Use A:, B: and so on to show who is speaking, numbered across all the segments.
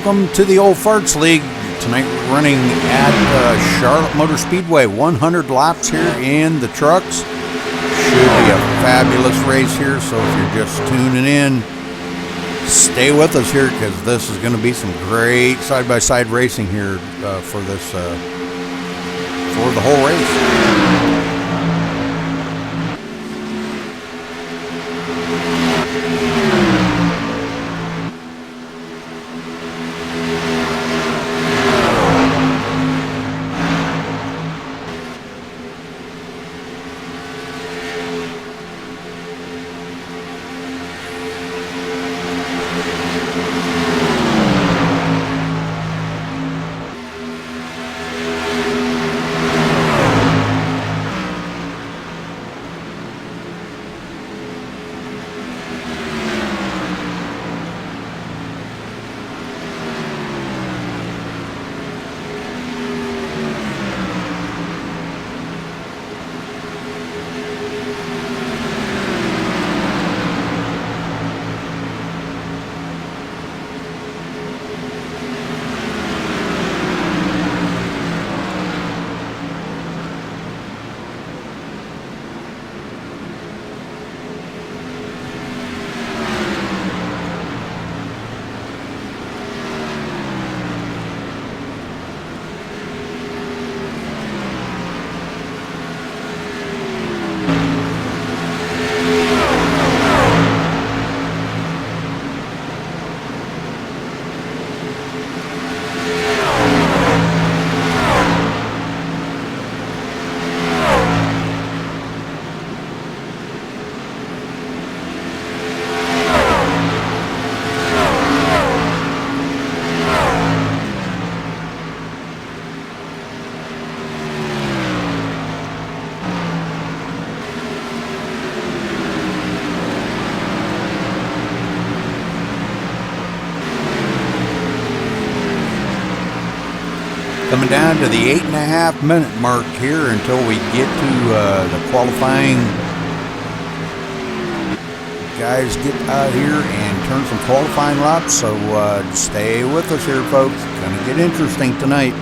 A: welcome to the Old Farts League. Tonight we're running at Charlotte Motor Speedway, 100 laps here in the trucks. Should be a fabulous race here, so if you're just tuning in, stay with us here because this is going to be some great side-by-side racing here for this for the whole race. Coming down to the 8.5 minute mark here until we get to the qualifying. Guys get out here and turn some qualifying laps, so stay with us here, folks. It's going to get interesting tonight.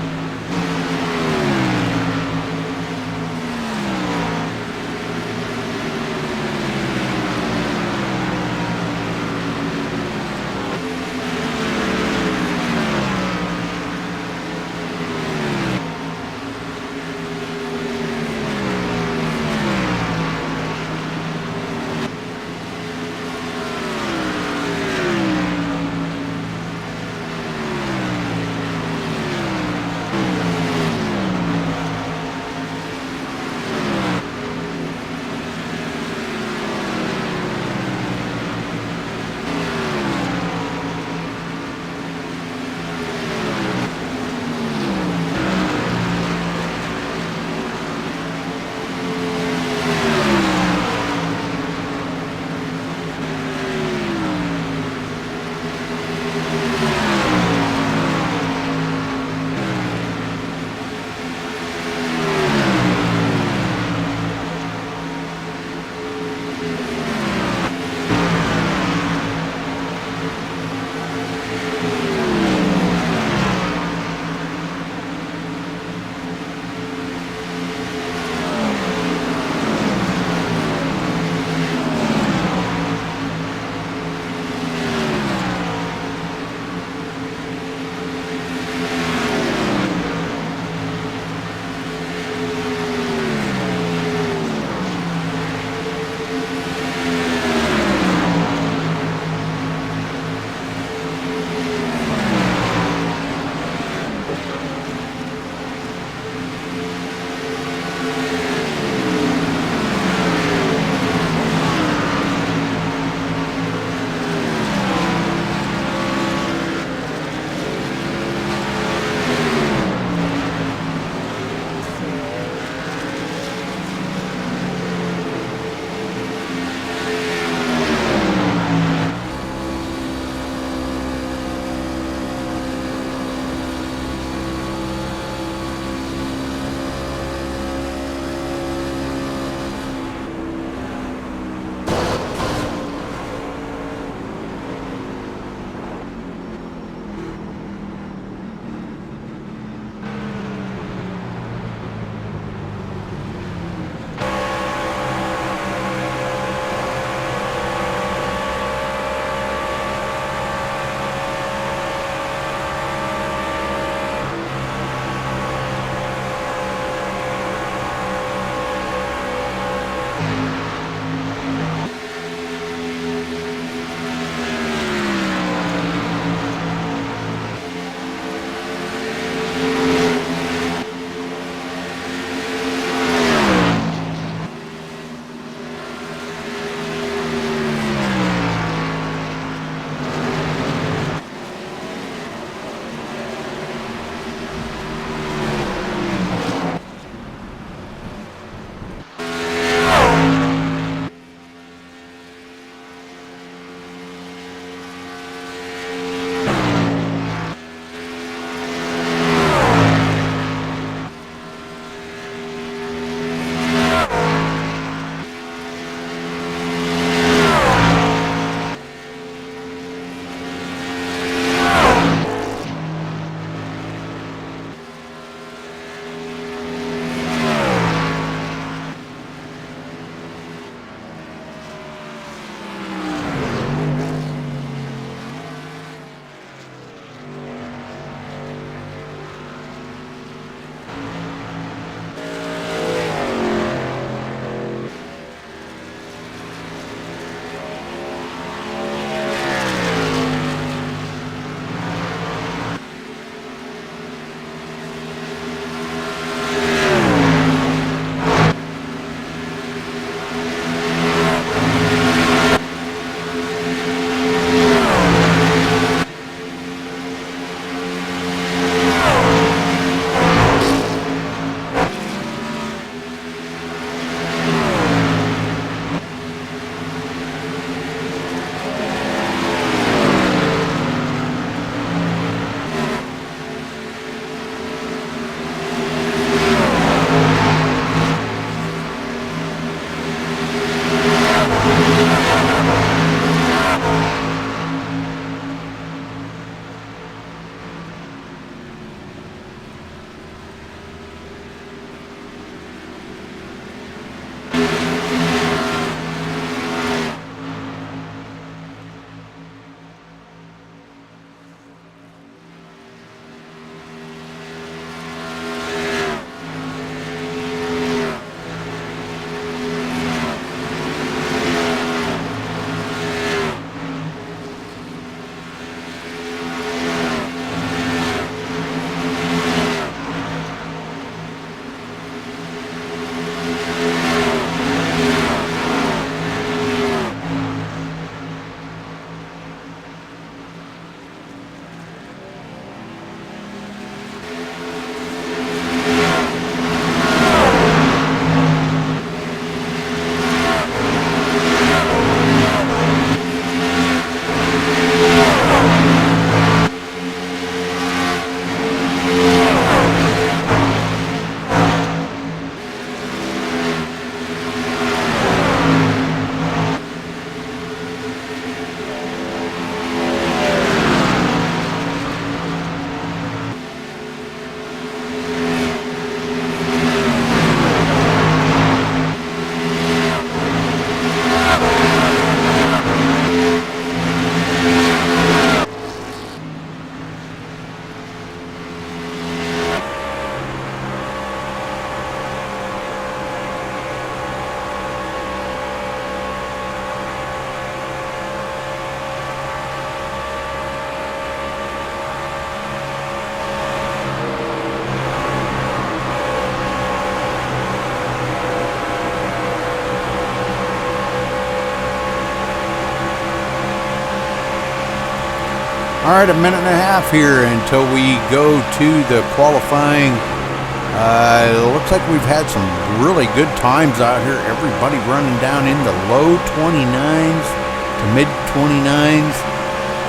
A: All right, a minute and a half here until we go to the qualifying. It looks like we've had some really good times out here. Everybody running down in the low 29s to mid 29s.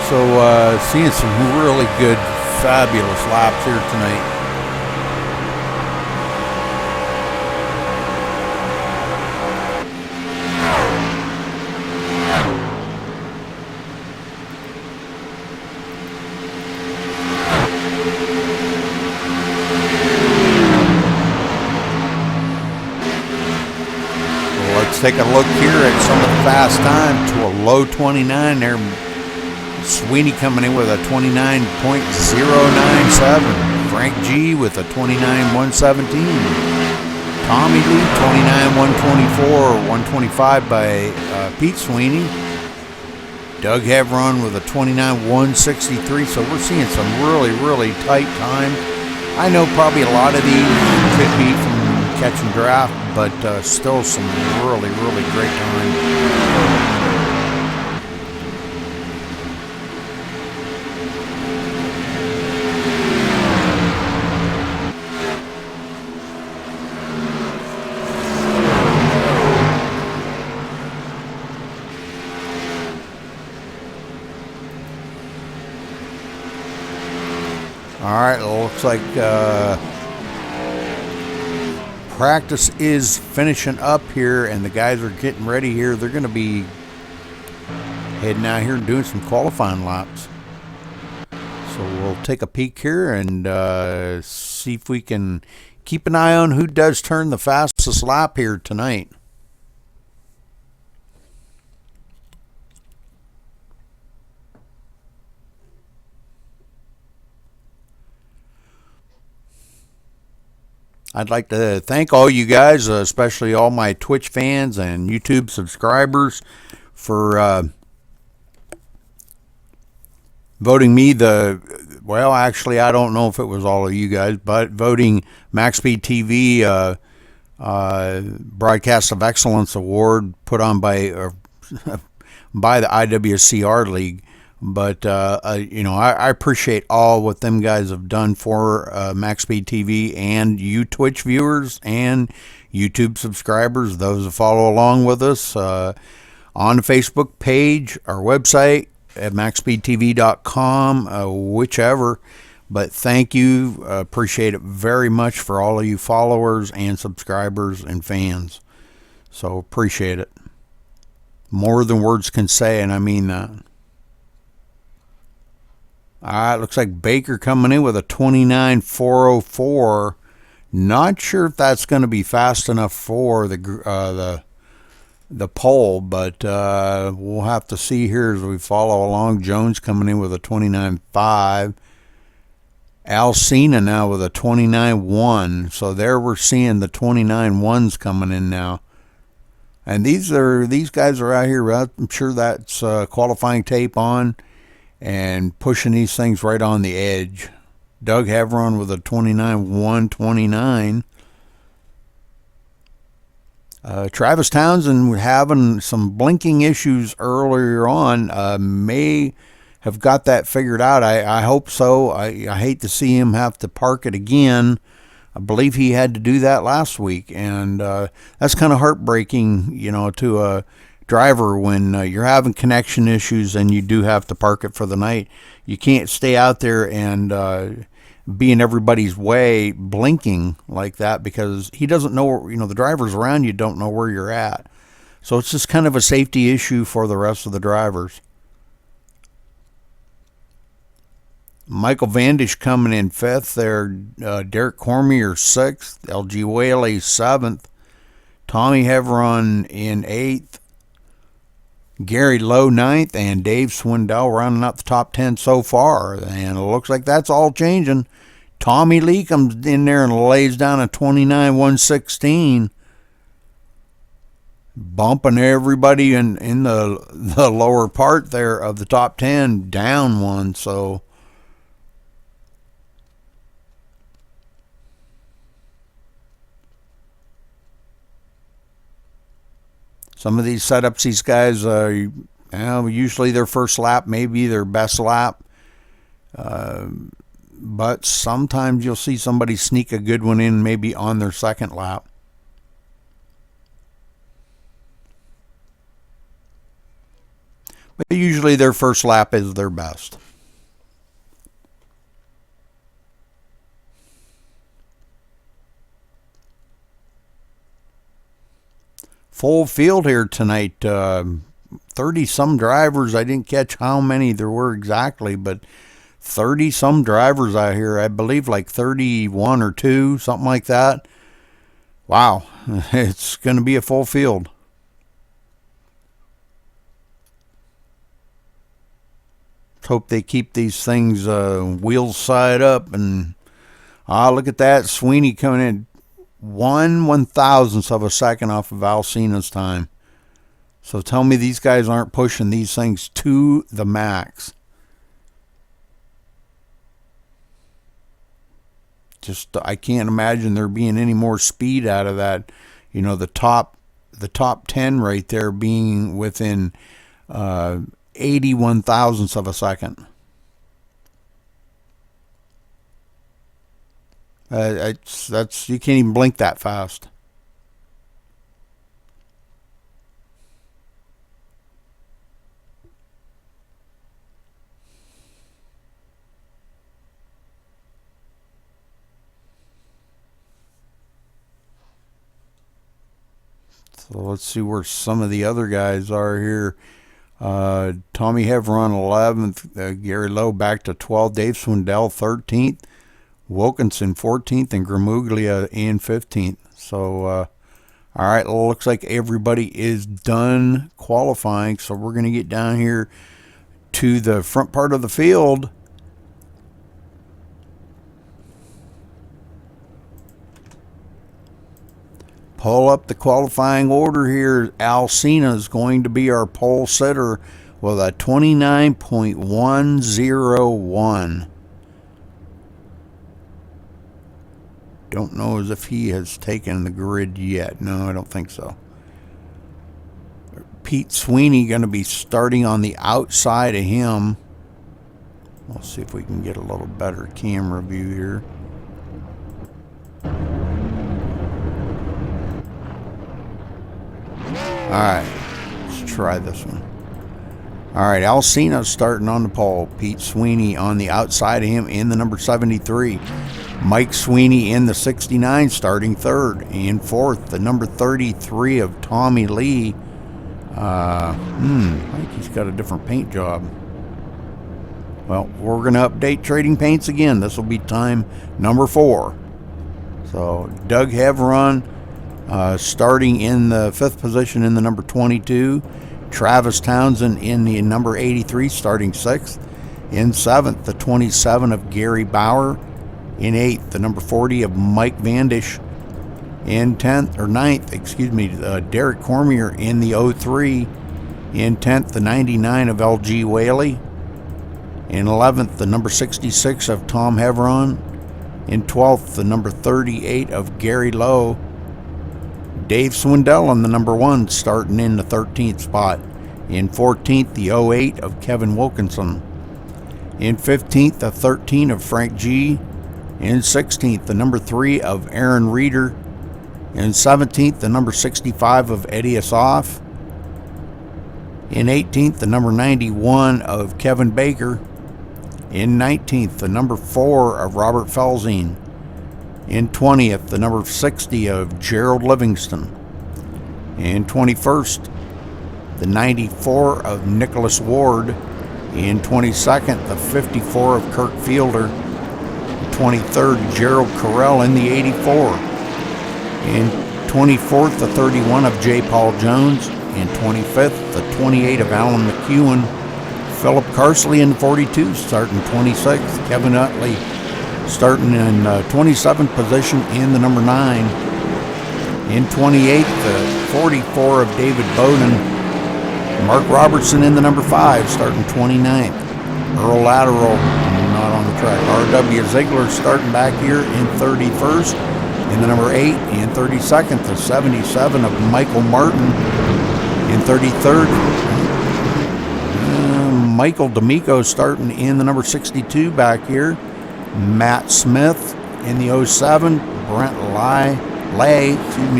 A: So seeing some really good, fabulous laps here tonight. Let's take a look here at some of the fast time to a low 29 there. Sweeney coming in with a 29.097. Frank G with a 29.117. Tommy Lee 29.124. 125 by Pete Sweeney. Doug Hevron with a 29.163. So we're seeing some really, really tight time. I know probably a lot of these could be from catch and draft, but still some really, really great time. All right, it looks like practice is finishing up here, and the guys are getting ready here. They're going to be heading out here and doing some qualifying laps. So we'll take a peek here and see if we can keep an eye on who does turn the fastest lap here tonight. I'd like to thank all you guys, especially all my Twitch fans and YouTube subscribers, for voting me well, actually, I don't know if it was all of you guys, but voting MaxSpeedTV Broadcast of Excellence Award put on by by the IWCR League. But, you know, I appreciate all what them guys have done for MaxSpeedTV and you Twitch viewers and YouTube subscribers, those that follow along with us on the Facebook page, our website at MaxSpeedTV.com, whichever. But thank you. Appreciate it very much for all of you followers and subscribers and fans. So appreciate it. More than words can say, and I mean that. All right, looks like Baker coming in with a 29.404. Not sure if that's going to be fast enough for the pole, but we'll have to see here as we follow along. Jones coming in with a 29.5. Alcina now with a 29.1. So there we're seeing the 29.1s coming in now. And these guys are out here. I'm sure that's qualifying tape on and pushing these things right on the edge. Doug Hevron with a 29.129. Travis Townsend having some blinking issues earlier on. May have got that figured out. I hope so. I hate to see him have to park it again. I believe he had to do that last week, and that's kind of heartbreaking, you know, to a driver when you're having connection issues and you do have to park it for the night. You can't stay out there and be in everybody's way blinking like that, because he doesn't know, you know, the drivers around you don't know where you're at. So it's just kind of a safety issue for the rest of the drivers. Michael Vandish coming in 5th there. Derek Cormier 6th. LG Whaley 7th. Tommy Hevron in 8th. Gary Lowe 9th, and Dave Swindell rounding out the top 10 so far. And it looks like that's all changing. Tommy Lee comes in there and lays down a 29.116. Bumping everybody in the lower part there of the top 10 down one. So some of these setups, these guys, usually their first lap may be their best lap. But sometimes you'll see somebody sneak a good one in maybe on their second lap. But usually their first lap is their best. Full field here tonight. 30-some drivers. I didn't catch how many there were exactly, but 30-some drivers out here. I believe like 31 or 2, something like that. Wow, it's going to be a full field. Let's hope they keep these things wheels side up. And look at that. Sweeney coming in 1/1000th of a second off of Alcina's time. So tell me these guys aren't pushing these things to the max. Just I can't imagine there being any more speed out of that. You know, the top 10 right there being within 81,000ths of a second. That's you can't even blink that fast. So let's see where some of the other guys are here. Tommy Heveron 11th, Gary Lowe back to 12th, Dave Swindell 13th, Wilkinson 14th, and Gramuglia in 15th. So, all right, looks like everybody is done qualifying. So we're going to get down here to the front part of the field. Pull up the qualifying order here. Alcina is going to be our pole sitter with a 29.101. Don't know as if he has taken the grid yet. No, I don't think so. Pete Sweeney going to be starting on the outside of him. We'll see if we can get a little better camera view here. Alright, let's try this one. Alright, Alcina starting on the pole. Pete Sweeney on the outside of him in the number 73. Mike Sweeney in the 69 starting third. And fourth, the number 33 of Tommy Lee. I think he's got a different paint job. Well, we're going to update Trading Paints again. This will be time number 4. So, Doug Heveron starting in the 5th position in the number 22. Travis Townsend in the number 83 starting 6th. In 7th, the 27 of Gary Bauer. In 8th, the number 40 of Mike Vandish. In 9th, Derek Cormier in the 03. In 10th, the 99 of LG Whaley. In 11th, the number 66 of Tom Heveron. In 12th, the number 38 of Gary Lowe. Dave Swindell on the number 1 starting in the 13th spot. In 14th, the 08 of Kevin Wilkinson. In 15th, the 13 of Frank G. In 16th, the number 3 of Aaron Reeder. In 17th, the number 65 of Eddie Asaf. In 18th, the number 91 of Kevin Baker. In 19th, the number 4 of Robert Felzine. In 20th, the number 60 of Gerald Livingston. In 21st, the 94 of Nicholas Ward. In 22nd, the 54 of Kirk Fielder. 23rd, Gerald Carell in the 84. In 24th, the 31 of J. Paul Jones. In 25th, the 28 of Alan McEwen. Philip Carsley in 42, starting 26th. Kevin Utley starting in 27th position in the number 9. In 28th, the 44 of David Bowden. Mark Robertson in the number 5, starting 29th. Earl Lateral not on the track. R.W. Ziegler starting back here in 31st. In the number 8, in 32nd, the 77 of Michael Martin. In 33rd, Michael D'Amico starting in the number 62 back here. Matt Smith in the 07. Brent Lay,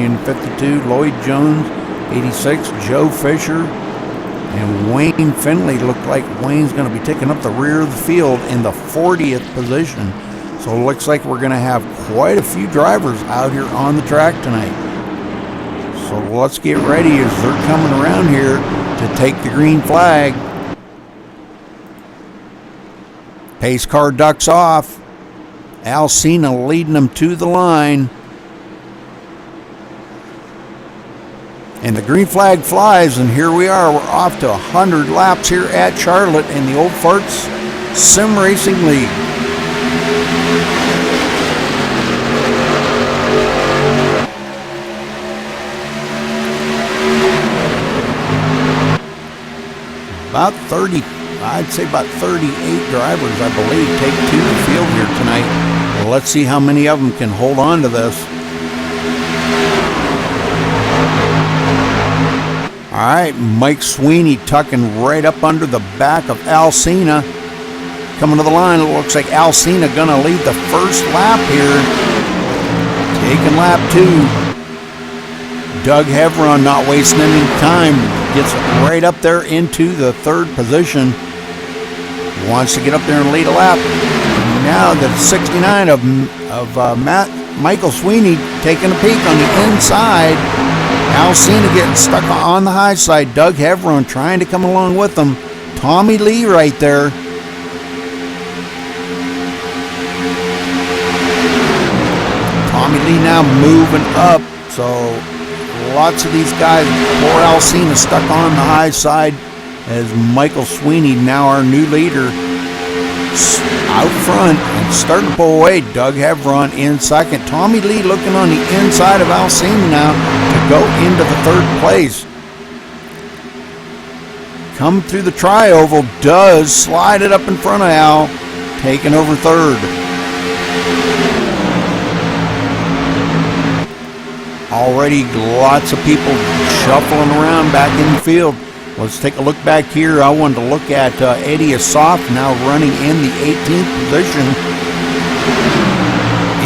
A: in 52. Lloyd Jones, 86. Joe Fisher. And Wayne Finley looked like Wayne's going to be taking up the rear of the field in the 40th position. So it looks like we're going to have quite a few drivers out here on the track tonight. So let's get ready as they're coming around here to take the green flag. Pace car ducks off. Alcina leading them to the line. And the green flag flies, and here we are. We're off to 100 laps here at Charlotte in the Old Farts Sim Racing League. About 30, I'd say about 38 drivers, I believe, take to the field here tonight. Well, let's see how many of them can hold on to this. All right, Mike Sweeney tucking right up under the back of Alcina. Coming to the line, it looks like Alcina gonna lead the first lap here. Taking lap 2. Doug Hevron not wasting any time. Gets right up there into the 3rd position. Wants to get up there and lead a lap. Now the 69 of Michael Sweeney taking a peek on the inside. Alcina getting stuck on the high side. Doug Hevron trying to come along with them. Tommy Lee right there. Tommy Lee now moving up. So lots of these guys. Poor Alcina stuck on the high side as Michael Sweeney, now our new leader, out front and starting to pull away. Doug Hevron in 2nd. Tommy Lee looking on the inside of Alcina now to go into the 3rd place. Come through the tri-oval, does slide it up in front of Al, taking over 3rd. Already lots of people shuffling around back in the field. Let's take a look back here. I wanted to look at Eddie Asaf now running in the 18th position.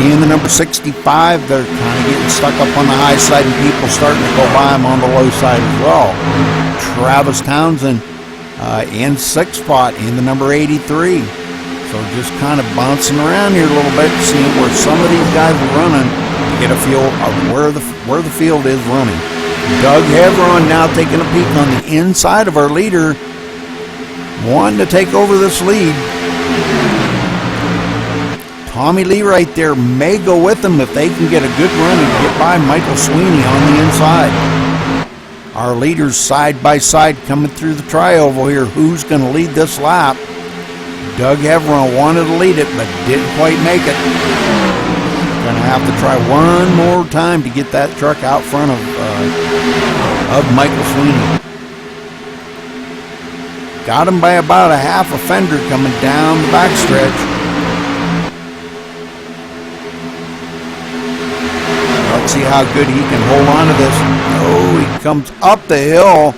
A: In the number 65, they're kind of getting stuck up on the high side and people starting to go by them on the low side as well. Travis Townsend in 6th spot in the number 83. So just kind of bouncing around here a little bit, seeing where some of these guys are running to get a feel of where the field is running. Doug Hevron now taking a peek on the inside of our leader, wanting to take over this lead. Tommy Lee right there may go with them if they can get a good run and get by Michael Sweeney on the inside. Our leaders side by side coming through the tri-oval here. Who's going to lead this lap? Doug Hevron wanted to lead it, but didn't quite make it. Going to have to try one more time to get that truck out front of Michael Sweeney. Got him by about a half a fender coming down the backstretch. Let's see how good he can hold on to this. Oh, he comes up the hill.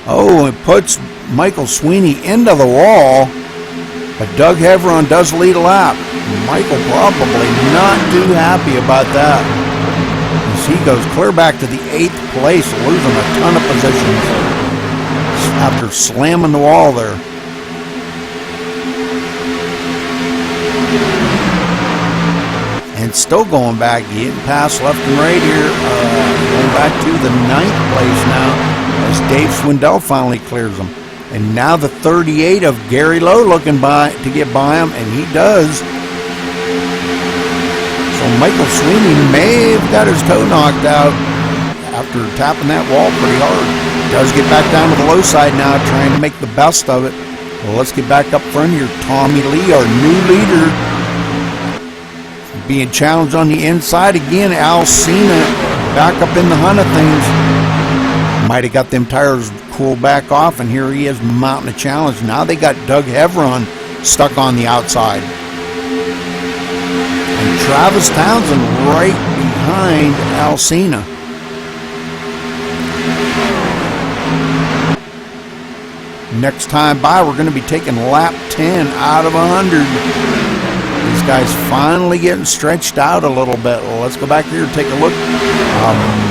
A: Oh, it puts Michael Sweeney into the wall. But Doug Hevron does lead a lap. Michael probably not too happy about that, as he goes clear back to the 8th place, losing a ton of positions after slamming the wall there. And still going back, getting past left and right here, going back to the 9th place now as Dave Swindell finally clears them. And now the 38 of Gary Lowe looking to get by him, and he does. So Michael Sweeney may have got his toe knocked out after tapping that wall pretty hard. Does get back down to the low side now, trying to make the best of it. Well, let's get back up front here. Tommy Lee, our new leader, being challenged on the inside again. Alcina back up in the hunt of things. Might have got them tires cooled back off, and here he is mounting a challenge. Now they got Doug Hevron stuck on the outside. And Travis Townsend right behind Alcina. Next time by, we're going to be taking lap 10 out of 100. These guys finally getting stretched out a little bit. Well, let's go back here and take a look.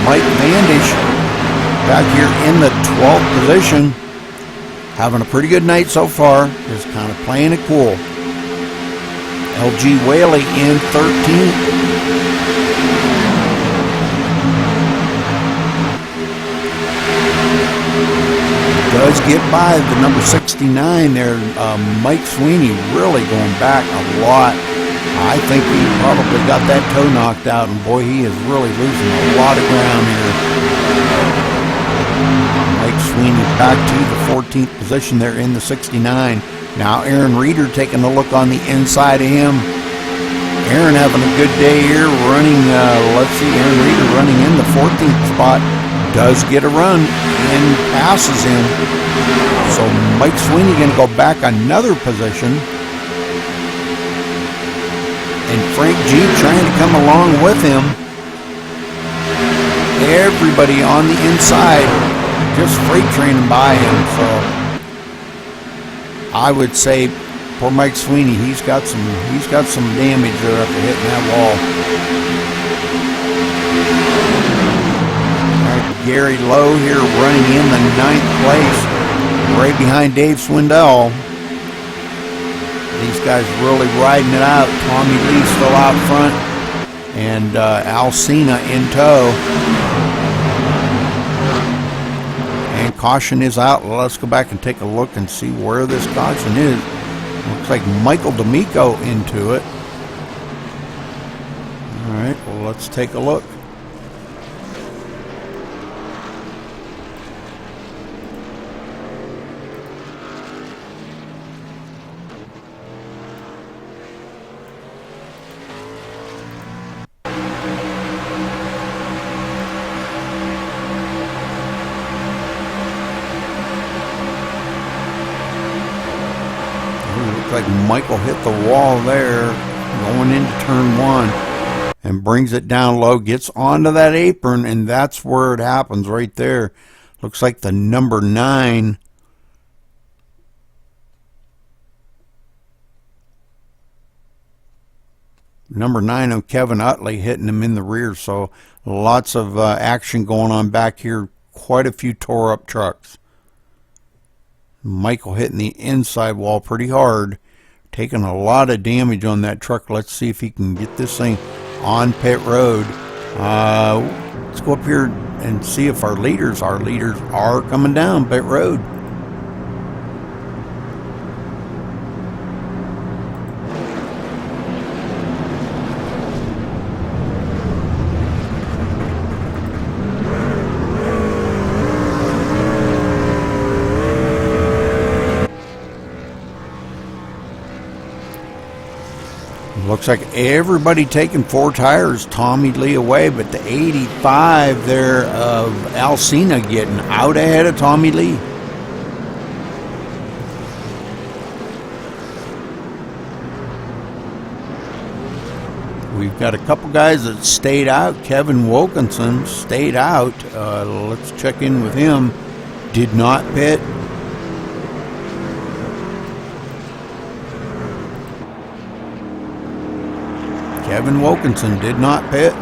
A: Mike Vandish back here in the 12th position. Having a pretty good night so far. Just kind of playing it cool. LG Whaley in 13th. Does get by the number 69 there. Mike Sweeney really going back a lot. I think he probably got that toe knocked out, and boy, he is really losing a lot of ground here. Mike Sweeney back to the 14th position there in the 69. Now Aaron Reeder taking a look on the inside of him. Aaron having a good day here, running, let's see, Aaron Reeder running in the 14th spot. Does get a run and passes him. So Mike Sweeney going to go back another position. And Frank G trying to come along with him. Everybody on the inside just freight training by him. So I would say poor Mike Sweeney, he's got some damage there after hitting that wall. Gary Lowe here running in the 9th place, right behind Dave Swindell. These guys really riding it out. Tommy Lee still out front, and Al Cena in tow. And caution is out. Let's go back and take a look and see where this caution is. Looks like Michael D'Amico into it. All right, well, let's take a look. Like Michael hit the wall there going into turn 1 and brings it down low, gets onto that apron, and that's where it happens right there. Looks like the number 9 of Kevin Utley hitting him in the rear. So lots of action going on back here. Quite a few tore up trucks. Michael hitting the inside wall pretty hard, taking a lot of damage on that truck. Let's see if he can get this thing on pit road. Let's go up here and see if our leaders are coming down pit road. Looks like everybody taking 4 tires. Tommy Lee away, but the 85 there of Alcina getting out ahead of Tommy Lee. We've got a couple guys that stayed out. Kevin Wilkinson stayed out. Let's check in with him. Did not pit. Kevin Wilkinson did not pit.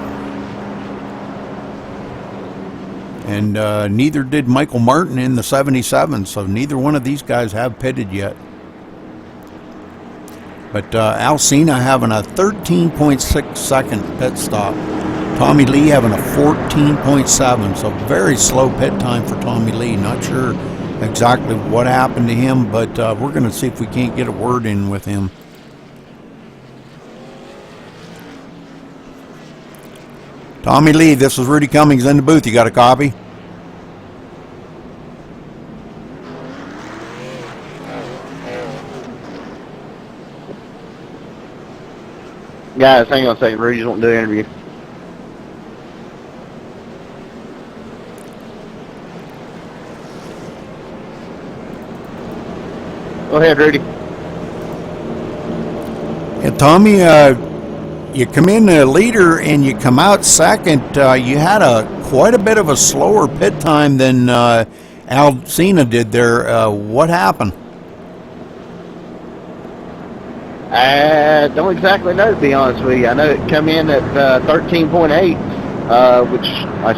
A: And neither did Michael Martin in the 77, so neither one of these guys have pitted yet. But Alcina having a 13.6 second pit stop. Tommy Lee having a 14.7, so very slow pit time for Tommy Lee. Not sure exactly what happened to him, but we're going to see if we can't get a word in with him. Tommy Lee, this is Rudy Cummings in the booth. You got a copy?
B: Guys, hang on a second. Rudy's wanting to do an interview. Go ahead, Rudy.
A: Yeah, Tommy, you come in a leader and you come out second. You had quite a bit of a slower pit time than Alcina did there. What happened?
B: I don't exactly know, to be honest with you. I know it come in at 13.8, which like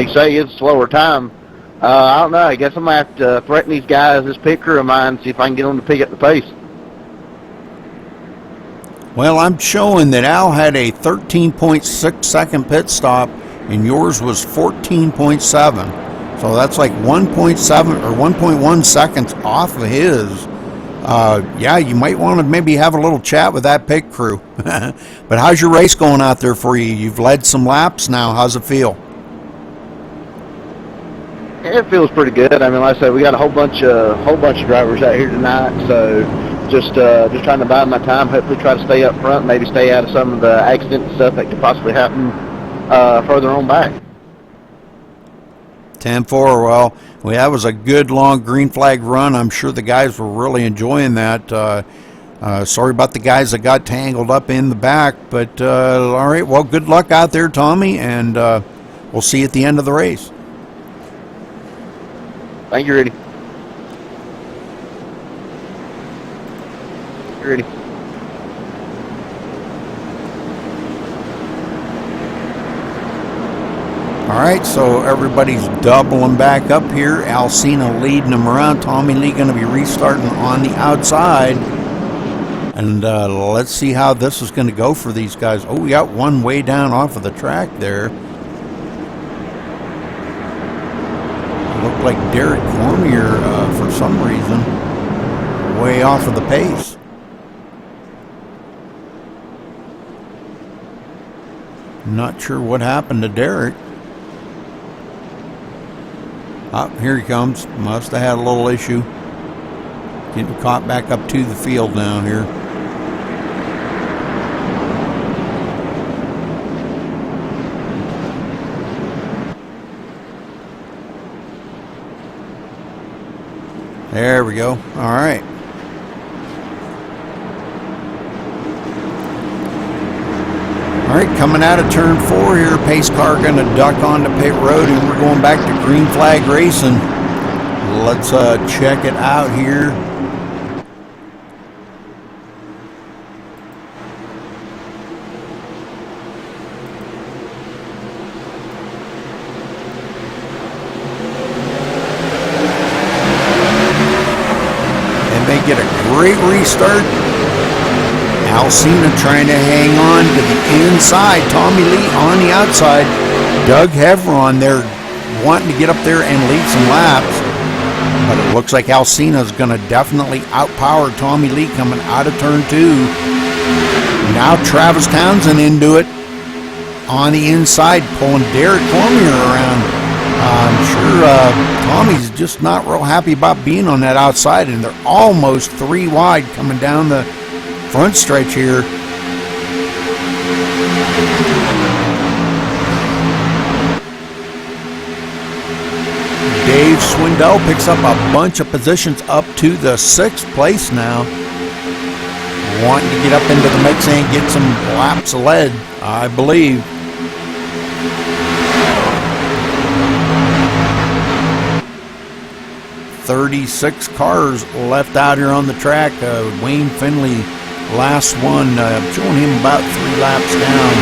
B: you say, is a slower time. I don't know. I guess I'm going to have to threaten these guys, this pit crew of mine, see if I can get them to pick up the pace.
A: Well, I'm showing that Al had a 13.6 second pit stop, and yours was 14.7. So that's like 1.7 or 1.1 seconds off of his. Yeah, you might want to maybe have a little chat with that pit crew. But how's your race going out there for you? You've led some laps now. How's it feel?
B: It feels pretty good. I mean, like I said, we got a whole bunch of drivers out here tonight, so just trying to bide my time. Hopefully, try to stay up front, maybe stay out of some of the accidents and stuff that could possibly happen further on back.
A: 10-4. Well, that was a good long green flag run. I'm sure the guys were really enjoying that. Sorry about the guys that got tangled up in the back, but all right. Well, good luck out there, Tommy, and we'll see you at the end of the race.
B: Thank you, Rudy. Rudy.
A: All right, so everybody's doubling back up here. Alcina leading them around. Tommy Lee going to be restarting on the outside. And let's see how this is going to go for these guys. Oh, we got one way down off of the track there. Looked like Derek Cormier, for some reason, way off of the pace. Not sure what happened to Derek. Oh, here he comes. Must have had a little issue. Getting caught back up to the field now here. There we go. All right. All right, coming out of turn 4 here, pace car going to duck onto pit road, and we're going back to green flag racing. Let's check it out here. And they get a great restart. Alcina trying to hang on to the inside. Tommy Lee on the outside. Doug Hevron there wanting to get up there and lead some laps. But it looks like Alcina's going to definitely outpower Tommy Lee coming out of turn 2. Now Travis Townsend into it on the inside, pulling Derek Cormier around. I'm sure Tommy's just not real happy about being on that outside, and they're almost 3 wide coming down the front stretch here. Dave Swindell picks up a bunch of positions up to the 6th place now. Wanting to get up into the mix and get some laps of lead, I believe. "36 cars left out here on the track. Wayne Finley, last one, showing him about 3 laps down.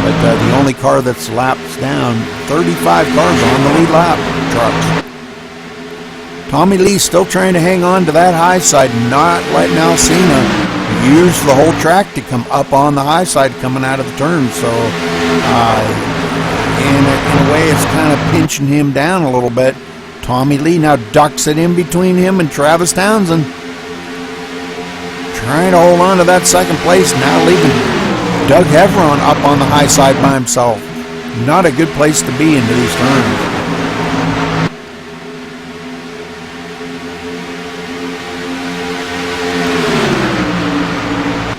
A: But the only car that's laps down, 35 cars on the lead lap trucks. Tommy Lee still trying to hang on to that high side, not letting Alcina use the whole track to come up on the high side coming out of the turn. So in a way, it's kind of pinching him down a little bit. Tommy Lee now ducks it in between him and Travis Townsend. Trying to hold on to that 2nd place, now leaving Doug Hevron up on the high side by himself. Not a good place to be into these turns.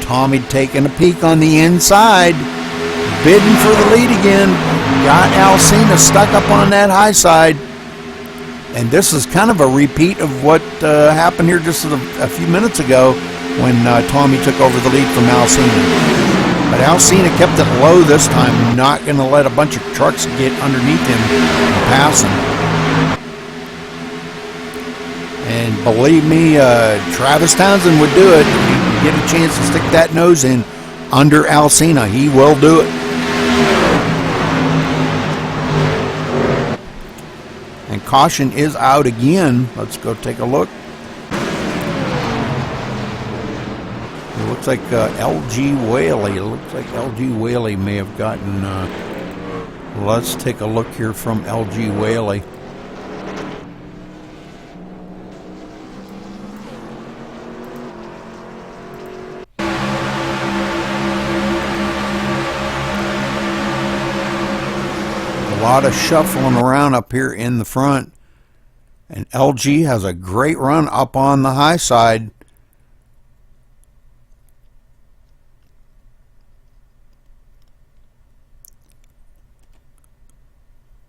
A: Tommy taking a peek on the inside, bidding for the lead again. Got Alcina stuck up on that high side. And this is kind of a repeat of what happened here just a few minutes ago when Tommy took over the lead from Alcina. But Alcina kept it low this time, not going to let a bunch of trucks get underneath him and pass him. And believe me, Travis Townsend would do it. If he can get a chance to stick that nose in under Alcina, he will do it. And caution is out again. Let's go take a look. It looks like LG Whaley. It looks like LG Whaley may have gotten... let's take a look here from LG Whaley. A lot of shuffling around up here in the front. And LG has a great run up on the high side.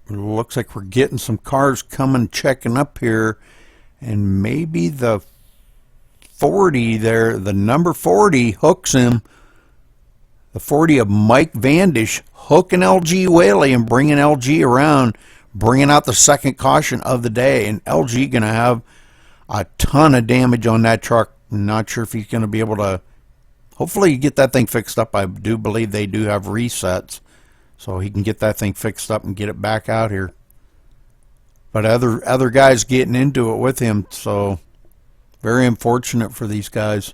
A: It looks like we're getting some cars coming, checking up here. And maybe the 40 there, the number 40 hooks him. The 40 of Mike Vandish hooking LG Whaley and bringing LG around, bringing out the second caution of the day. And LG going to have a ton of damage on that truck. Not sure if he's going to be able to, hopefully get that thing fixed up. I do believe they do have resets, so he can get that thing fixed up and get it back out here. But other guys getting into it with him, so very unfortunate for these guys.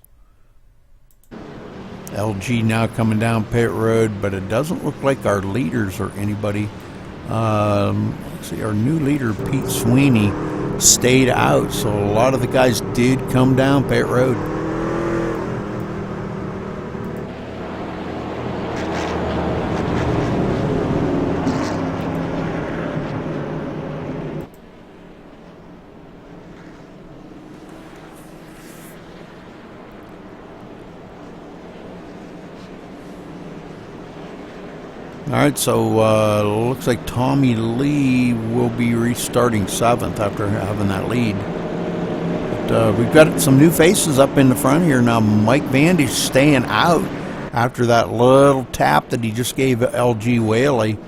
A: LG now coming down pit road, but it doesn't look like our leaders or anybody. Let's see, our new leader, Pete Sweeney, stayed out, so a lot of the guys did come down pit road. All right, so looks like Tommy Lee will be restarting 7th after having that lead. But we've got some new faces up in the front here now. Mike Vandish staying out after that little tap that he just gave LG Whaley.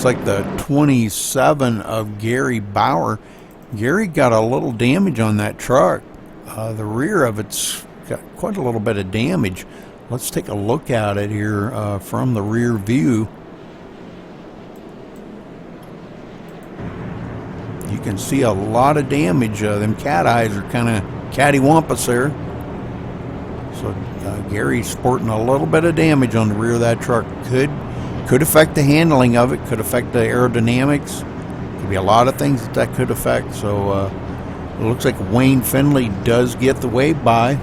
A: Like the 27 of Gary Bauer. Gary got a little damage on that truck. The rear of it's got quite a little bit of damage. Let's take a look at it here from the rear view. You can see a lot of damage. Them cat eyes are kind of cattywampus there. So Gary's sporting a little bit of damage on the rear of that truck. Could affect the handling of it, could affect the aerodynamics. Could be a lot of things that could affect. So it looks like Wayne Finley does get the wave by.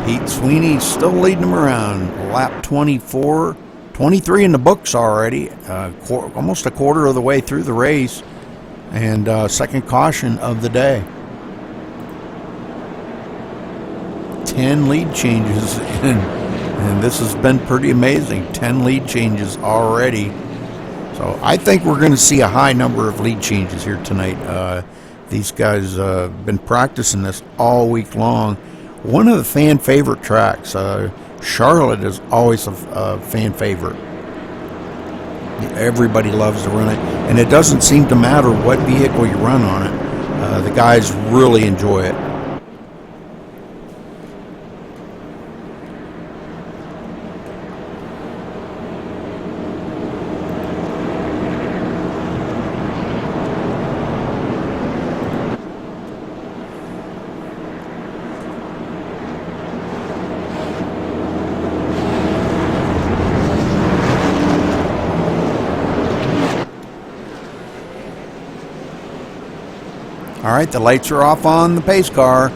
A: Pete Sweeney still leading them around. Lap 24. 23 in the books already, almost a quarter of the way through the race, and second caution of the day. 10 lead changes, and this has been pretty amazing. 10 lead changes already. So I think we're going to see a high number of lead changes here tonight. These guys have been practicing this all week long. One of the fan favorite tracks. Charlotte is always a fan favorite. Everybody loves to run it, and it doesn't seem to matter what vehicle you run on it. The guys really enjoy it. All right, the lights are off on the pace car,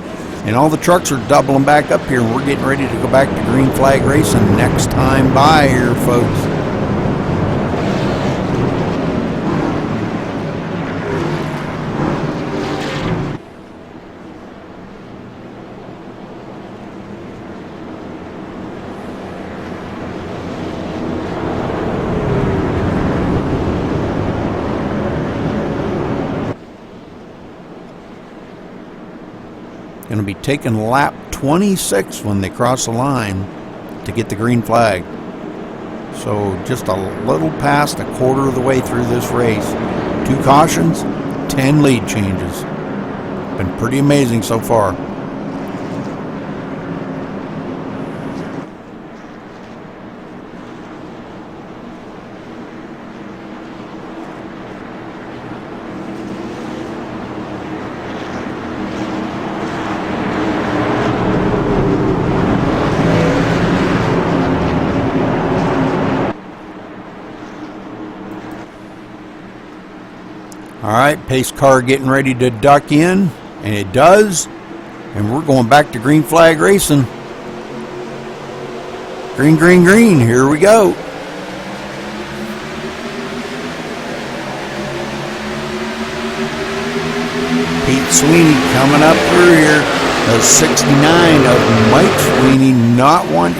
A: and all the trucks are doubling back up here, and we're getting ready to go back to green flag racing next time by here, folks. going to be taking lap 26 when they cross the line to get the green flag. So just a little past a quarter of the way through this race. 2 cautions, 10 lead changes. Been pretty amazing so far. Alright, pace car getting ready to duck in, and it does, and we're going back to green flag racing. Green, green, green, here we go. Pete Sweeney coming up through here. The 69 of Mike Sweeney,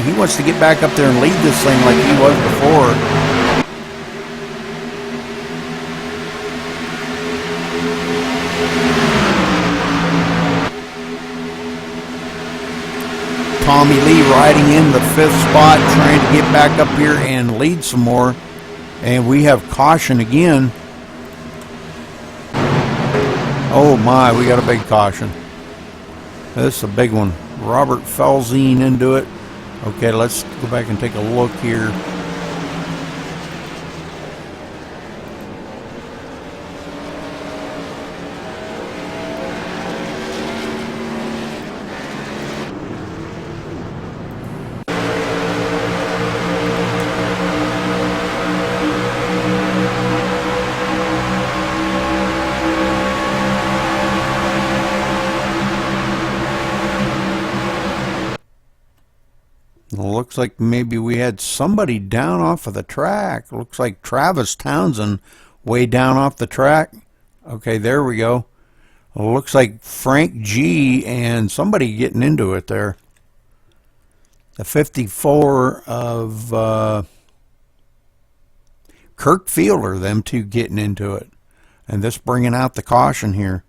A: he wants to get back up there and lead this thing like he was before. Tommy Lee riding in the 5th spot, trying to get back up here and lead some more. And we have caution again. Oh my, we got a big caution. This is a big one. Robert Felzine into it. Okay, let's go back and take a look here. Looks like maybe we had somebody down off of the track. Looks like Travis Townsend way down off the track. Okay, there we go. Looks like Frank G and somebody getting into it there. The 54 of Kirk Fielder, them two getting into it. And this bringing out the caution here.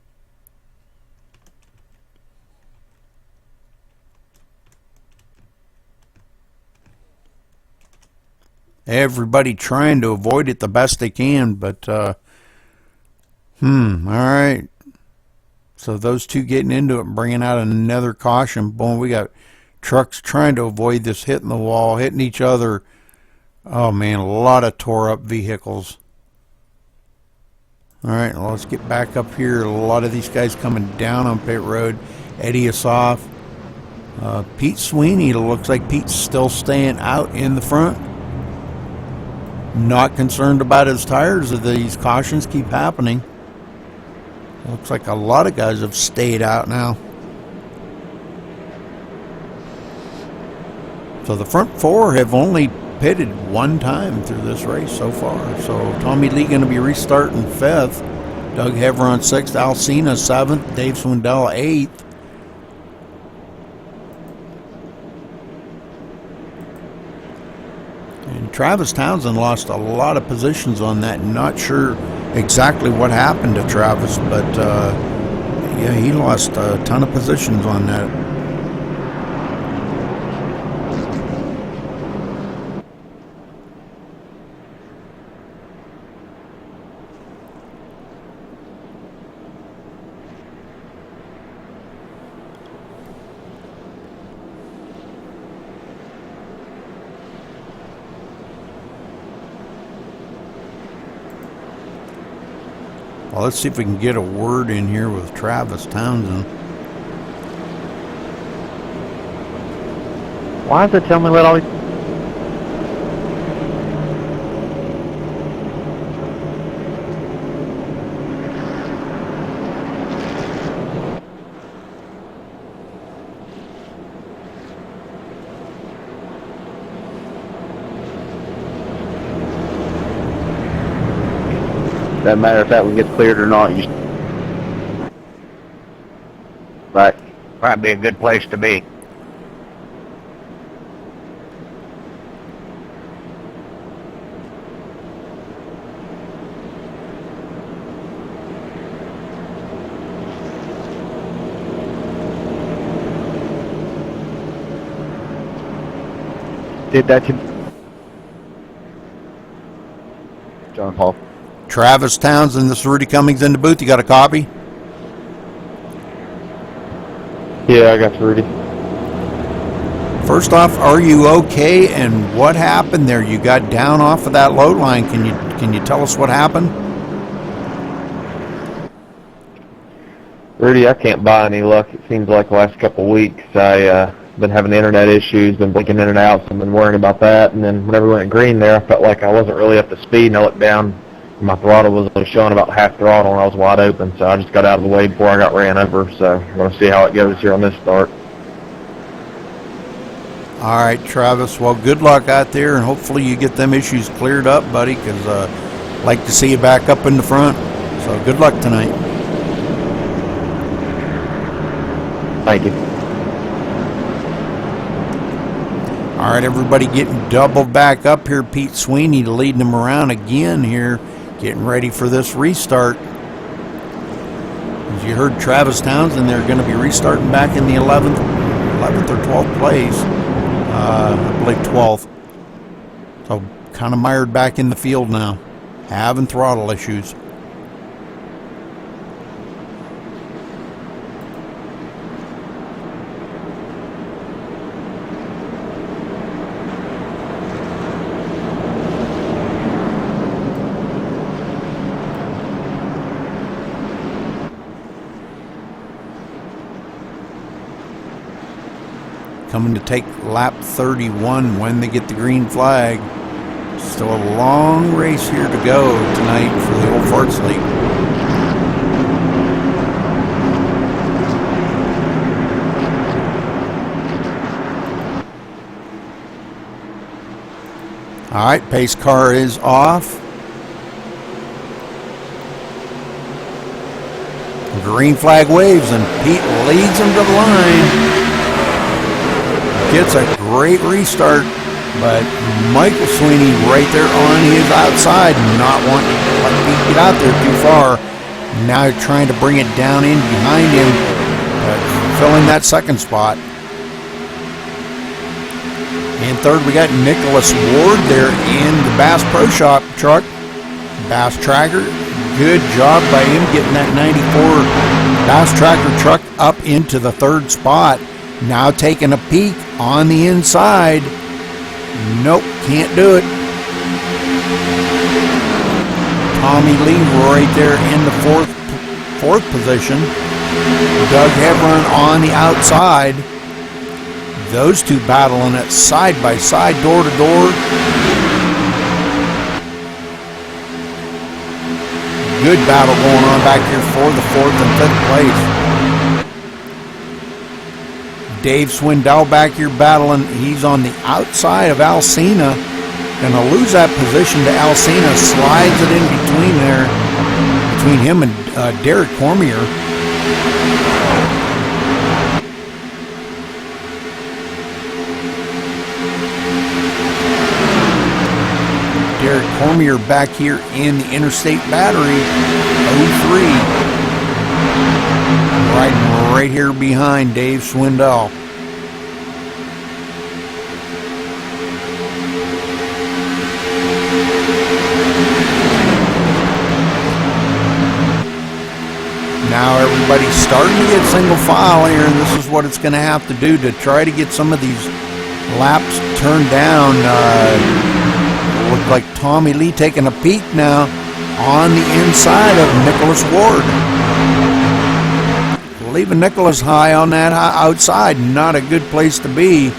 A: Everybody trying to avoid it the best they can, but all right. So those two getting into it and bringing out another caution. Boom, we got trucks trying to avoid this hitting the wall, hitting each other. Oh man, a lot of tore up vehicles. All right, well, let's get back up here. A lot of these guys coming down on pit road. Eddie Assoff. Pete Sweeney, it looks like Pete's still staying out in the front. Not concerned about his tires if these cautions keep happening. Looks like a lot of guys have stayed out now. So the front 4 have only pitted 1 time through this race so far. So Tommy Lee going to be restarting 5th. Doug Heveron 6th. Al Cena 7th. Dave Swindell 8th. And Travis Townsend lost a lot of positions on that. Not sure exactly what happened to Travis, but yeah, he lost a ton of positions on that. Well, let's see if we can get a word in here with Travis Townsend.
C: Why does it tell me what all these...
B: Doesn't matter if that one gets cleared or not. Right. Probably a good place to be. Did that to John Paul.
A: Travis Townsend, this is Rudy Cummings in the booth. You got a copy?
B: Yeah, I got you, Rudy.
A: First off, are you okay? And what happened there? You got down off of that load line. Can you tell us what happened?
B: Rudy, I can't buy any luck. It seems like the last couple of weeks I been having internet issues, been blinking in and out, so I've been worrying about that. And then whenever we went green there, I felt like I wasn't really up to speed, and I looked down, and my throttle was only showing about half throttle, and I was wide open, so I just got out of the way before I got ran over. So I'm going to see how it goes here on this start.
A: All right, Travis. Well, good luck out there, and hopefully you get them issues cleared up, buddy, because I'd like to see you back up in the front. So good luck tonight.
B: Thank you.
A: All right, everybody getting doubled back up here. Pete Sweeney leading them around again here, getting ready for this restart. As you heard Travis Townsend, they're going to be restarting back in the 11th or 12th place. I believe 12th. So kind of mired back in the field now, having throttle issues. Coming to take lap 31 when they get the green flag. Still a long race here to go tonight for the Old Farts League. All right, pace car is off. Green flag waves and Pete leads them to the line. Gets a great restart, but Michael Sweeney right there on his outside, not wanting to let Pete get out there too far. Now trying to bring it down in behind him, filling that second spot. And third, we got Nicholas Ward there in the Bass Pro Shop truck. Bass Tracker, good job by him getting that 94 Bass Tracker truck up into the third spot. Now taking a peek on the inside. Nope, can't do it. Tommy Lee right there in the fourth position. Doug Hebron on the outside. Those two battling it side by side, door to door. Good battle going on back here for the fourth and fifth place. Dave Swindell back here battling. He's on the outside of Alcina. Gonna lose that position to Alcina. Slides it in between there, between him and Derek Cormier. Derek Cormier back here in the Interstate Battery 03. Riding right here behind Dave Swindell. Now everybody's starting to get single file here, and this is what it's going to have to do to try to get some of these laps turned down. Look like Tommy Lee taking a peek now on the inside of Nicholas Ward. Leaving Nicholas high on that outside, not a good place to be.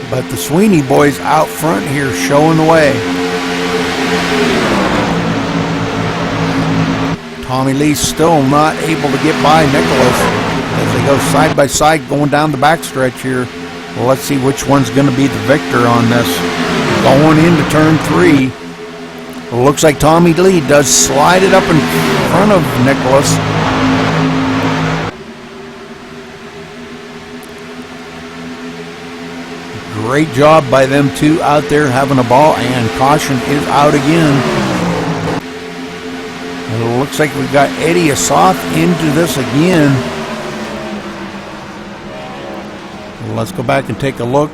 A: But the Sweeney boys out front here showing the way. Tommy Lee still not able to get by Nicholas as they go side by side going down the backstretch here. Well, let's see which one's going to be the victor on this. Going into turn 3. Well, looks like Tommy Lee does slide it up in front of Nicholas. Great job by them two out there having a ball, and caution is out again. And it looks like we've got Eddie Assoff into this again. Let's go back and take a look.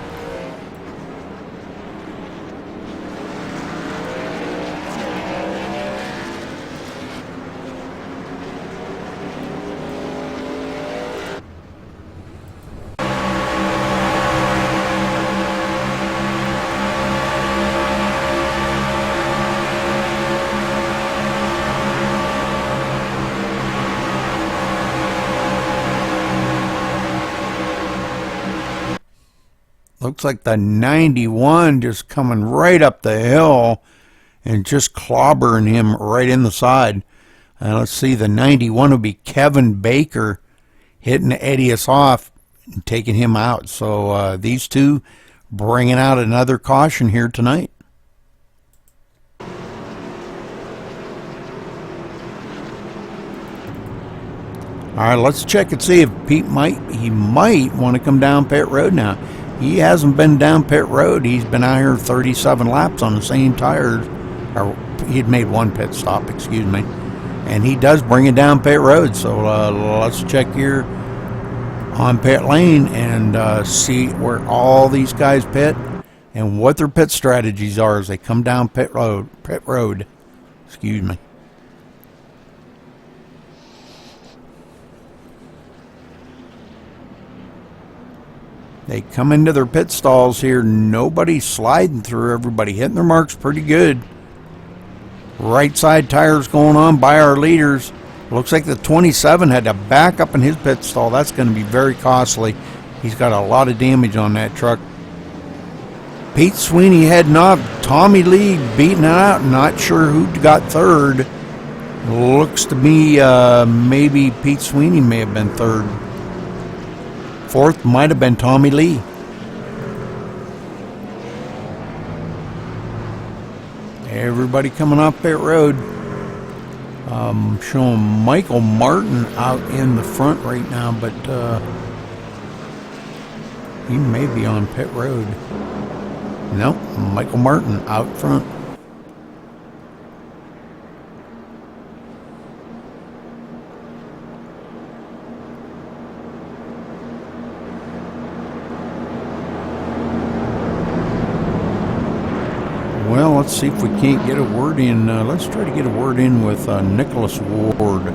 A: Looks like the 91 just coming right up the hill and just clobbering him right in the side. Let's see, the 91 will be Kevin Baker hitting Eddie us off and taking him out. So these two bringing out another caution here tonight. All right, let's check and see if Pete might want to come down pit road now. He hasn't been down pit road. He's been out here 37 laps on the same tires. Or he'd made one pit stop, excuse me. And he does bring it down pit road. So let's check here on pit lane and see where all these guys pit and what their pit strategies are as they come down pit road. Excuse me. They come into their pit stalls here. Nobody sliding through. Everybody hitting their marks pretty good. Right side tires going on by our leaders. Looks like the 27 had to back up in his pit stall. That's going to be very costly. He's got a lot of damage on that truck. Pete Sweeney heading off. Tommy Lee beating it out. Not sure who got third. Looks to me maybe Pete Sweeney may have been third. Fourth might have been Tommy Lee. Everybody coming off pit road. Showing Michael Martin out in the front right now, but he may be on pit road. Nope, Michael Martin out front. Well, let's see if we can't get a word in. Let's try to get a word in with Nicholas Ward.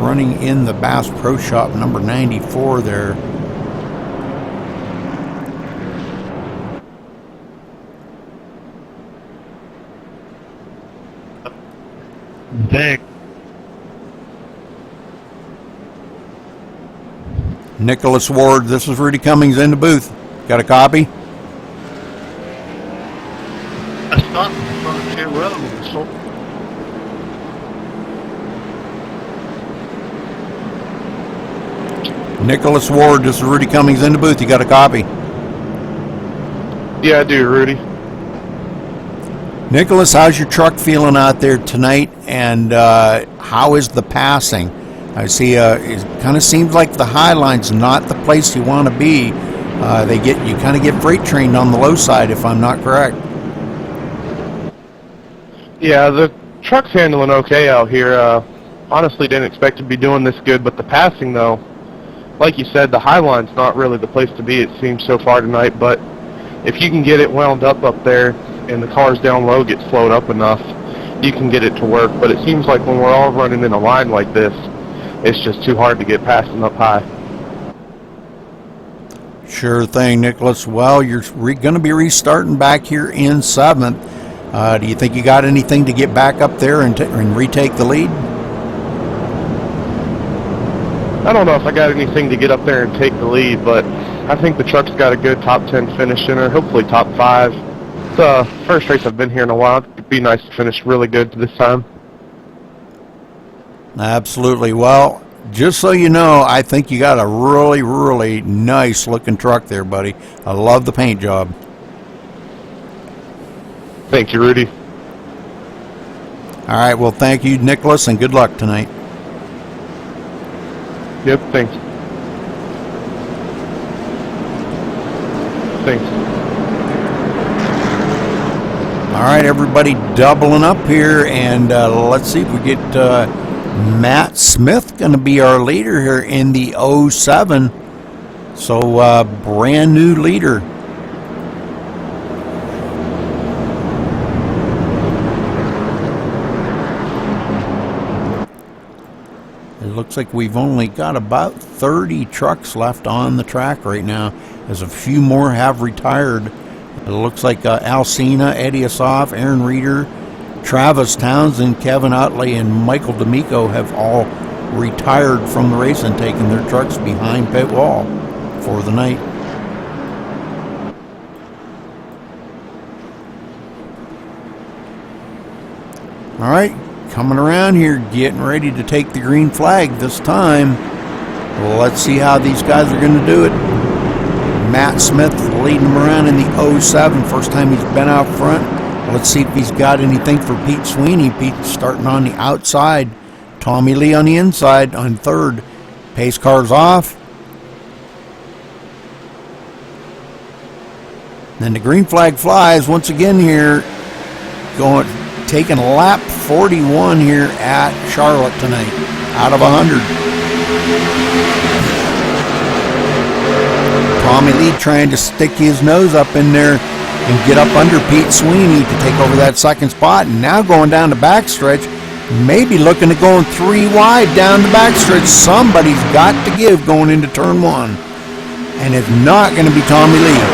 A: Running in the Bass Pro Shop, number 94 there.
C: Vic.
A: Nicholas Ward, this is Rudy Cummings in the booth. Got a copy?
C: I stopped in front of pit road. So
A: Nicholas Ward, this is Rudy Cummings in the booth. You got a copy?
C: yeah, I do, Rudy.
A: Nicholas, how's your truck feeling out there tonight, and how is the passing? I see it kind of seems like the high line's not the place you want to be. You kind of get freight trained on the low side, if I'm not correct.
C: Yeah, the truck's handling okay out here. Honestly, didn't expect to be doing this good, but the passing, though, like you said, the high line's not really the place to be, it seems, so far tonight. But if you can get it wound up there and the cars down low get slowed up enough, you can get it to work. But it seems like when we're all running in a line like this, it's just too hard to get past them up high.
A: Sure thing, Nicholas. Well, you're going to be restarting back here in 7th. Do you think you got anything to get back up there and retake the lead?
C: I don't know if I got anything to get up there and take the lead, but I think the truck's got a good top 10 finish in her, hopefully top 5. It's the first race I've been here in a while. It'd be nice to finish really good this time.
A: Absolutely. Well, just so you know, I think you got a really, really nice looking truck there, buddy. I love the paint job.
C: Thank you, Rudy.
A: All right, well, thank you, Nicholas, and good luck tonight.
C: Yep, thanks. Thanks.
A: All right, everybody doubling up here, and let's see if we get Matt Smith going to be our leader here in the 07. So, brand new leader. It looks like we've only got about 30 trucks left on the track right now, as a few more have retired. It looks like Alcina, Eddie Asaf, Aaron Reeder, Travis Townsend, Kevin Utley, and Michael D'Amico have all retired from the race and taken their trucks behind pit wall. for the night. All right, coming around here, getting ready to take the green flag this time. Well, let's see how these guys are going to do it. Matt Smith leading him around in the 07, first time he's been out front. Let's see if he's got anything for Pete Sweeney. Pete's starting on the outside. Tommy Lee on the inside on third. Pace car's off. Then the green flag flies once again here, taking lap 41 here at Charlotte tonight, out of 100. Tommy Lee trying to stick his nose up in there and get up under Pete Sweeney to take over that second spot. And now going down the backstretch, maybe looking at going 3 wide down the backstretch. Somebody's got to give going into turn 1. And it's not going to be Tommy Lee.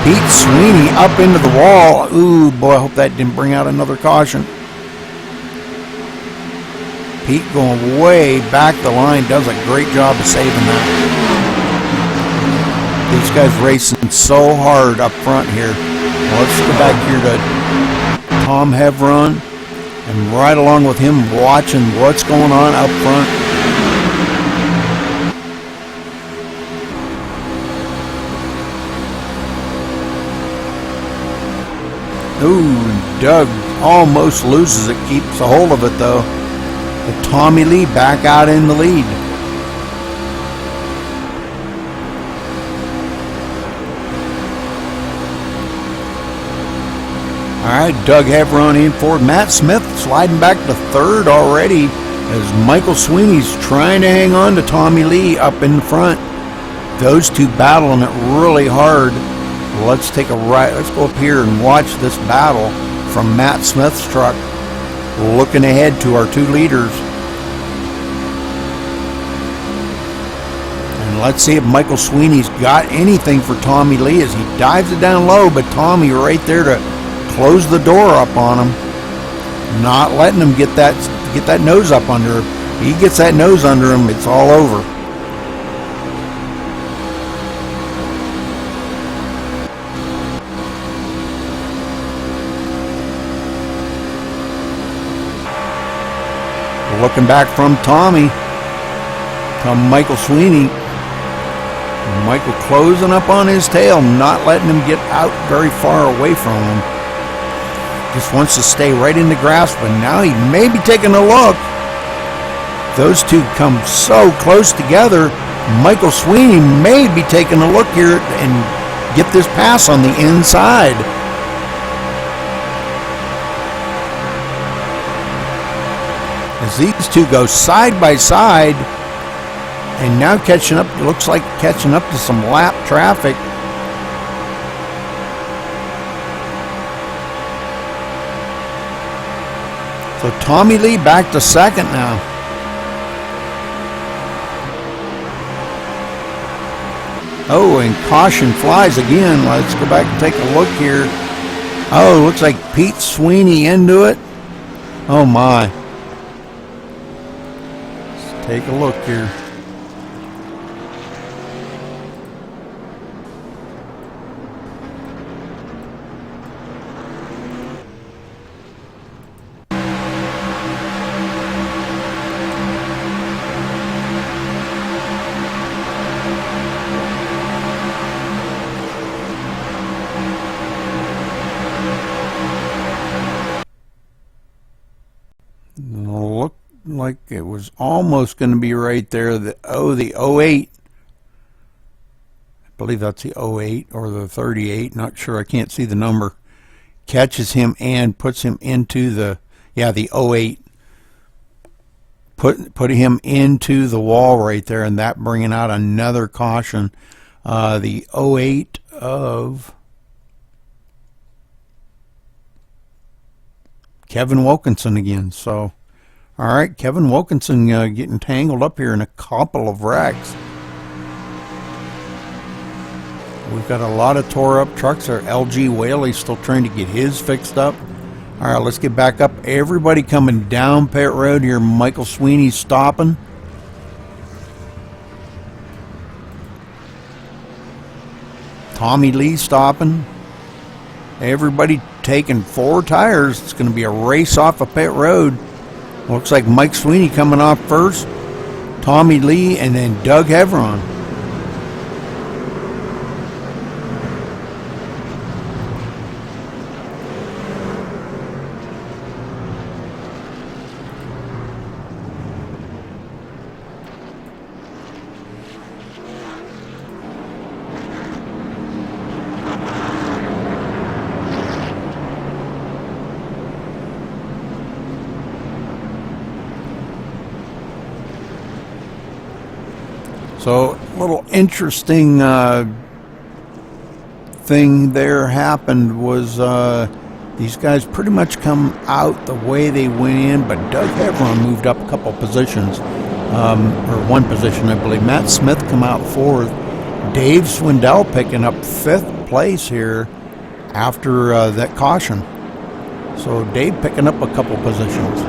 A: Pete Sweeney up into the wall. Ooh, boy, I hope that didn't bring out another caution. Pete going way back the line, does a great job of saving that. These guys racing so hard up front here. Well, let's go back here to Tom Hevron, and right along with him watching what's going on up front. Ooh, Doug almost loses it, keeps a hold of it though. But Tommy Lee back out in the lead. Alright, Doug Hevron in forward. Matt Smith sliding back to third already as Michael Sweeney's trying to hang on to Tommy Lee up in front. Those two battling it really hard. Let's take a right. Let's go up here and watch this battle from Matt Smith's truck, looking ahead to our 2 leaders. And let's see if Michael Sweeney's got anything for Tommy Lee as he dives it down low, but Tommy right there to close the door up on him, not letting him get that nose up under him. He gets that nose under him, it's all over. Looking back from Tommy to Michael Sweeney. Michael closing up on his tail, not letting him get out very far away from him. Just wants to stay right in the grasp, but now he may be taking a look. Those two come so close together. Michael Sweeney may be taking a look here and get this pass on the inside. As these two go side by side and now catching up, it looks like catching up to some lap traffic. So Tommy Lee back to second now. Oh, and caution flies again. Let's go back and take a look here. Oh, looks like Pete Sweeney into it. Oh my. Take a look here. Like it was almost going to be right there. The 08. I believe that's the 08 or the 38. Not sure. I can't see the number. Catches him and puts him into the 08. Put him into the wall right there, and that bringing out another caution. The 08 of Kevin Wilkinson again. So. All right, Kevin Wilkinson getting tangled up here in a couple of wrecks. We've got a lot of tore up trucks there. LG Whaley still trying to get his fixed up. All right, let's get back up. Everybody coming down pit road here. Michael Sweeney's stopping. Tommy Lee stopping. Everybody taking 4 tires. It's going to be a race off of pit road. Looks like Mike Sweeney coming off first, Tommy Lee, and then Doug Hevron. So a little interesting thing there happened was these guys pretty much come out the way they went in, but Doug Hevron moved up a couple positions, or 1 position, I believe. Matt Smith come out 4th. Dave Swindell picking up 5th place here after that caution. So Dave picking up a couple positions.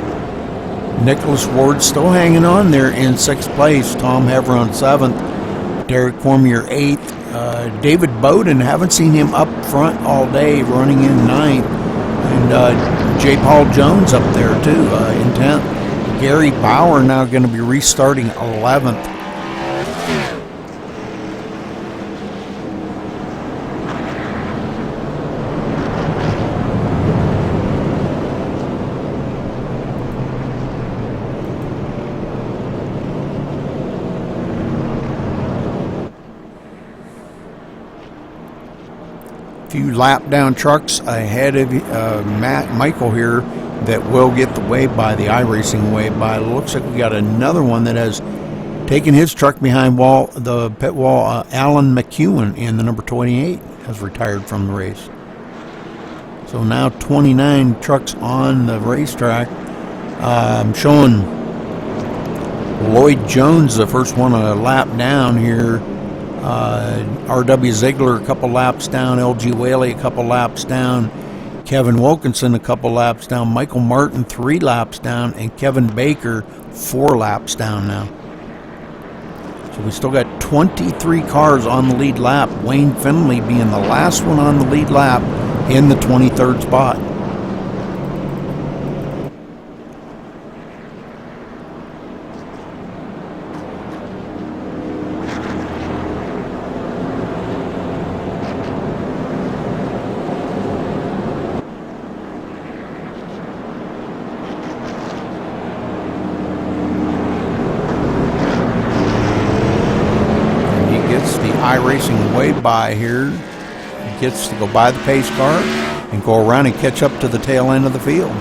A: Nicholas Ward still hanging on there in 6th place. Tom Hevron 7th. Derek Cormier 8th. David Bowden, haven't seen him up front all day, running in 9th. And J. Paul Jones up there too in 10th. Gary Bauer now going to be restarting 11th. Few lap down trucks ahead of Michael here that will get the wave by, the iRacing wave by. Looks like we got another one that has taken his truck behind the pit wall. Alan McEwen in the number 28 has retired from the race. So now 29 trucks on the racetrack. I'm showing Lloyd Jones, the first one a lap down here. R.W. Ziegler a couple laps down, L.G. Whaley a couple laps down, Kevin Wilkinson a couple laps down, Michael Martin 3 laps down, and Kevin Baker 4 laps down now. So we still got 23 cars on the lead lap, Wayne Finley being the last one on the lead lap in the 23rd spot. iRacing way by here. He gets to go by the pace car and go around and catch up to the tail end of the field.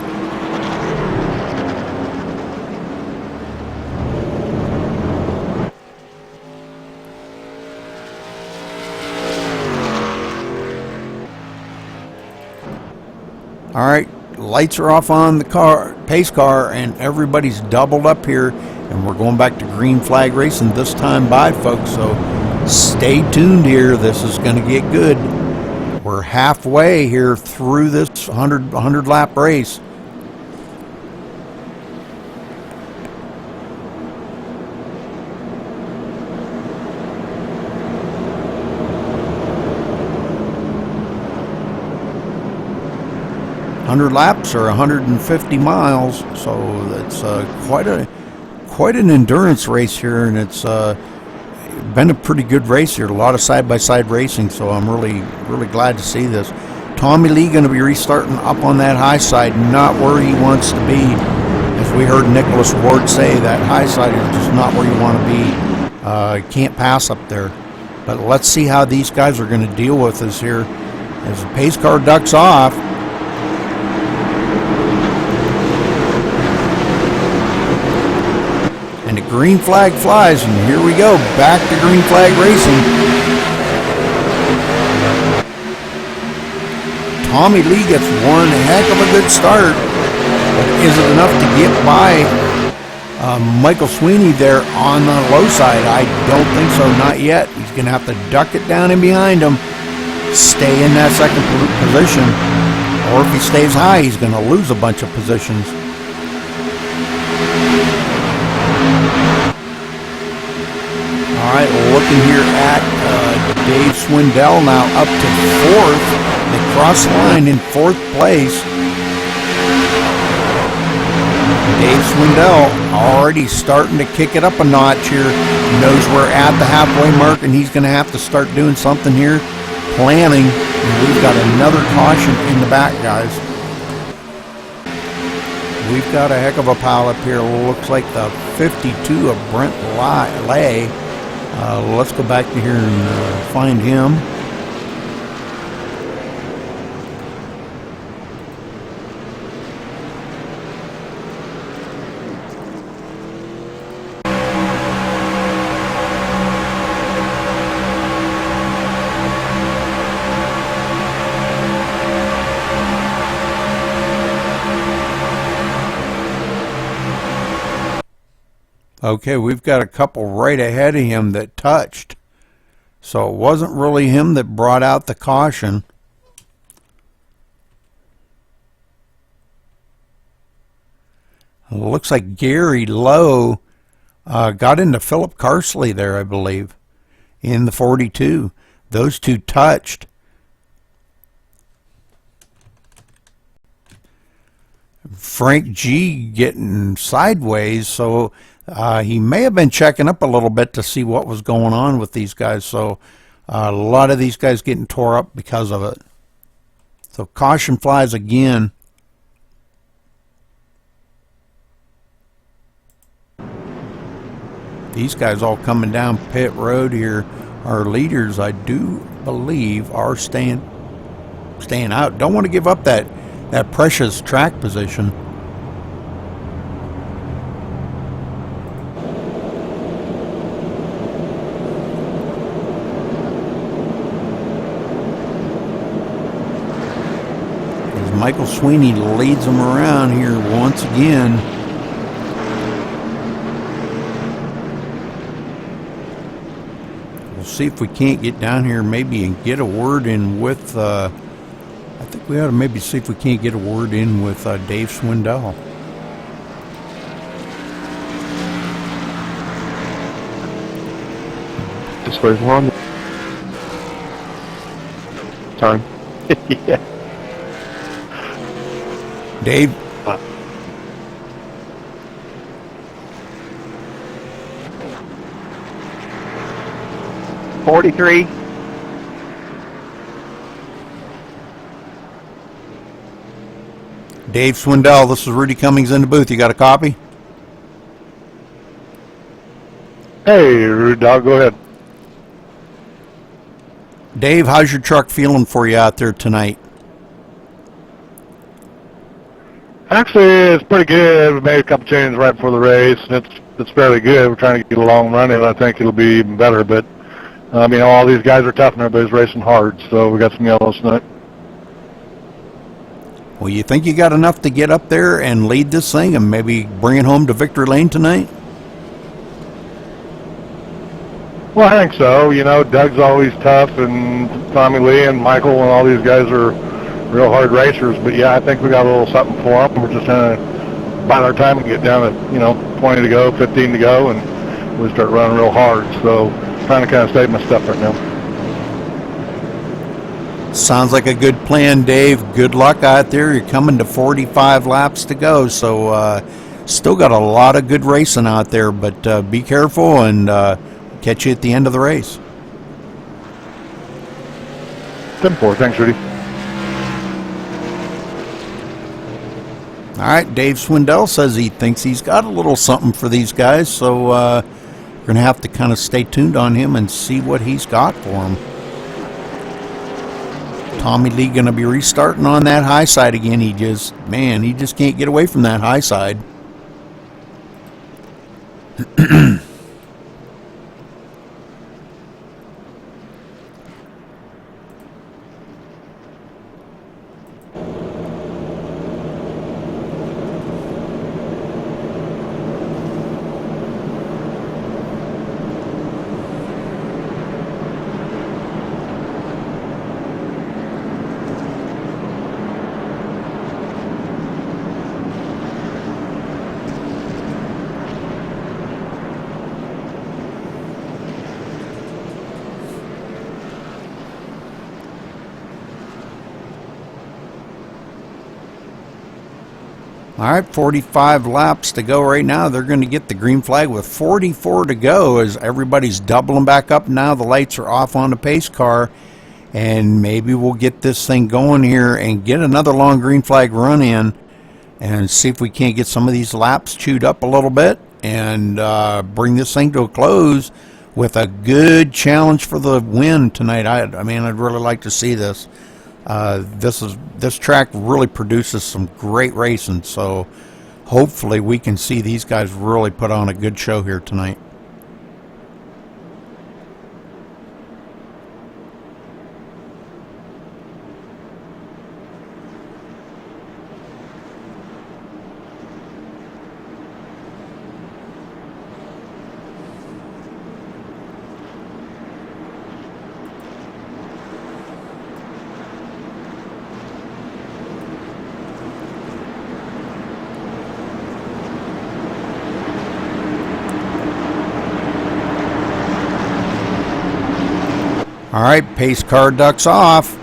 A: All right, lights are off on the pace car, and everybody's doubled up here, and we're going back to green flag racing this time by, folks. So stay tuned here. This is going to get good. We're halfway here through this 100 lap race. Laps are 150 miles, so it's quite an endurance race here, and it's been a pretty good race here. A lot of side-by-side racing, so I'm really glad to see this. Tommy Lee going to be restarting up on that high side, not where he wants to be. As we heard Nicholas Ward say, that high side is just not where you want to be. Can't pass up there. But let's see how these guys are going to deal with this here. As the pace car ducks off, and the green flag flies, and here we go, back to green flag racing. Tommy Lee gets one heck of a good start, but is it enough to get by Michael Sweeney there on the low side? I don't think so, not yet. He's going to have to duck it down in behind him, stay in that second position, or if he stays high, he's going to lose a bunch of positions. All right, looking here at Dave Swindell now up to 4th. They cross the line in 4th place. Dave Swindell already starting to kick it up a notch here. Knows we're at the halfway mark, and he's going to have to start doing something here. Planning. And we've got another caution in the back, guys. We've got a heck of a pile up here. Looks like the 52 of Brent Lay. Let's go back to here and find him. Okay, we've got a couple right ahead of him that touched. So it wasn't really him that brought out the caution. It looks like Gary Lowe got into Philip Carsley there, I believe, in the 42. Those two touched. Frank G getting sideways, so he may have been checking up a little bit to see what was going on with these guys. So a lot of these guys getting tore up because of it. So caution flies again. These guys all coming down pit road here. Our leaders, I do believe, are staying out. Don't want to give up that precious track position. As Michael Sweeney leads them around here once again. We'll see if we can't get down here maybe and get a word in with I think we ought to maybe see if we can't get a word in with Dave Swindell.
C: This way, we're on the time. Yeah.
A: Dave.
B: 43.
A: Dave Swindell, this is Rudy Cummings in the booth. You got a copy?
C: Hey, Rude Dog, go ahead.
A: Dave, how's your truck feeling for you out there tonight?
C: Actually, it's pretty good. We made a couple changes right before the race, and it's fairly good. We're trying to get a long run in. I think it'll be even better, but all these guys are tough and everybody's racing hard, so we got some yellows tonight.
A: Well, you think you got enough to get up there and lead this thing and maybe bring it home to victory lane tonight?
C: Well, I think so. Doug's always tough, and Tommy Lee and Michael and all these guys are real hard racers. But, yeah, I think we got a little something for them. We're just trying to bide our time and get down to, 20 to go, 15 to go, and we start running real hard. So trying to kind of save my stuff right now.
A: Sounds like a good plan, Dave. Good luck out there. You're coming to 45 laps to go, so still got a lot of good racing out there, but be careful and catch you at the end of the race.
C: 10-4. Thanks, Rudy.
A: All right, Dave Swindell says he thinks he's got a little something for these guys, so we're going to have to kind of stay tuned on him and see what he's got for them. Tommy Lee going to be restarting on that high side again. He just can't get away from that high side. All right, 45 laps to go right now. They're going to get the green flag with 44 to go as everybody's doubling back up now. The lights are off on the pace car, and maybe we'll get this thing going here and get another long green flag run in and see if we can't get some of these laps chewed up a little bit and bring this thing to a close with a good challenge for the win tonight. I mean, I'd really like to see this. This track really produces some great racing, so hopefully we can see these guys really put on a good show here tonight. All right, pace car ducks off.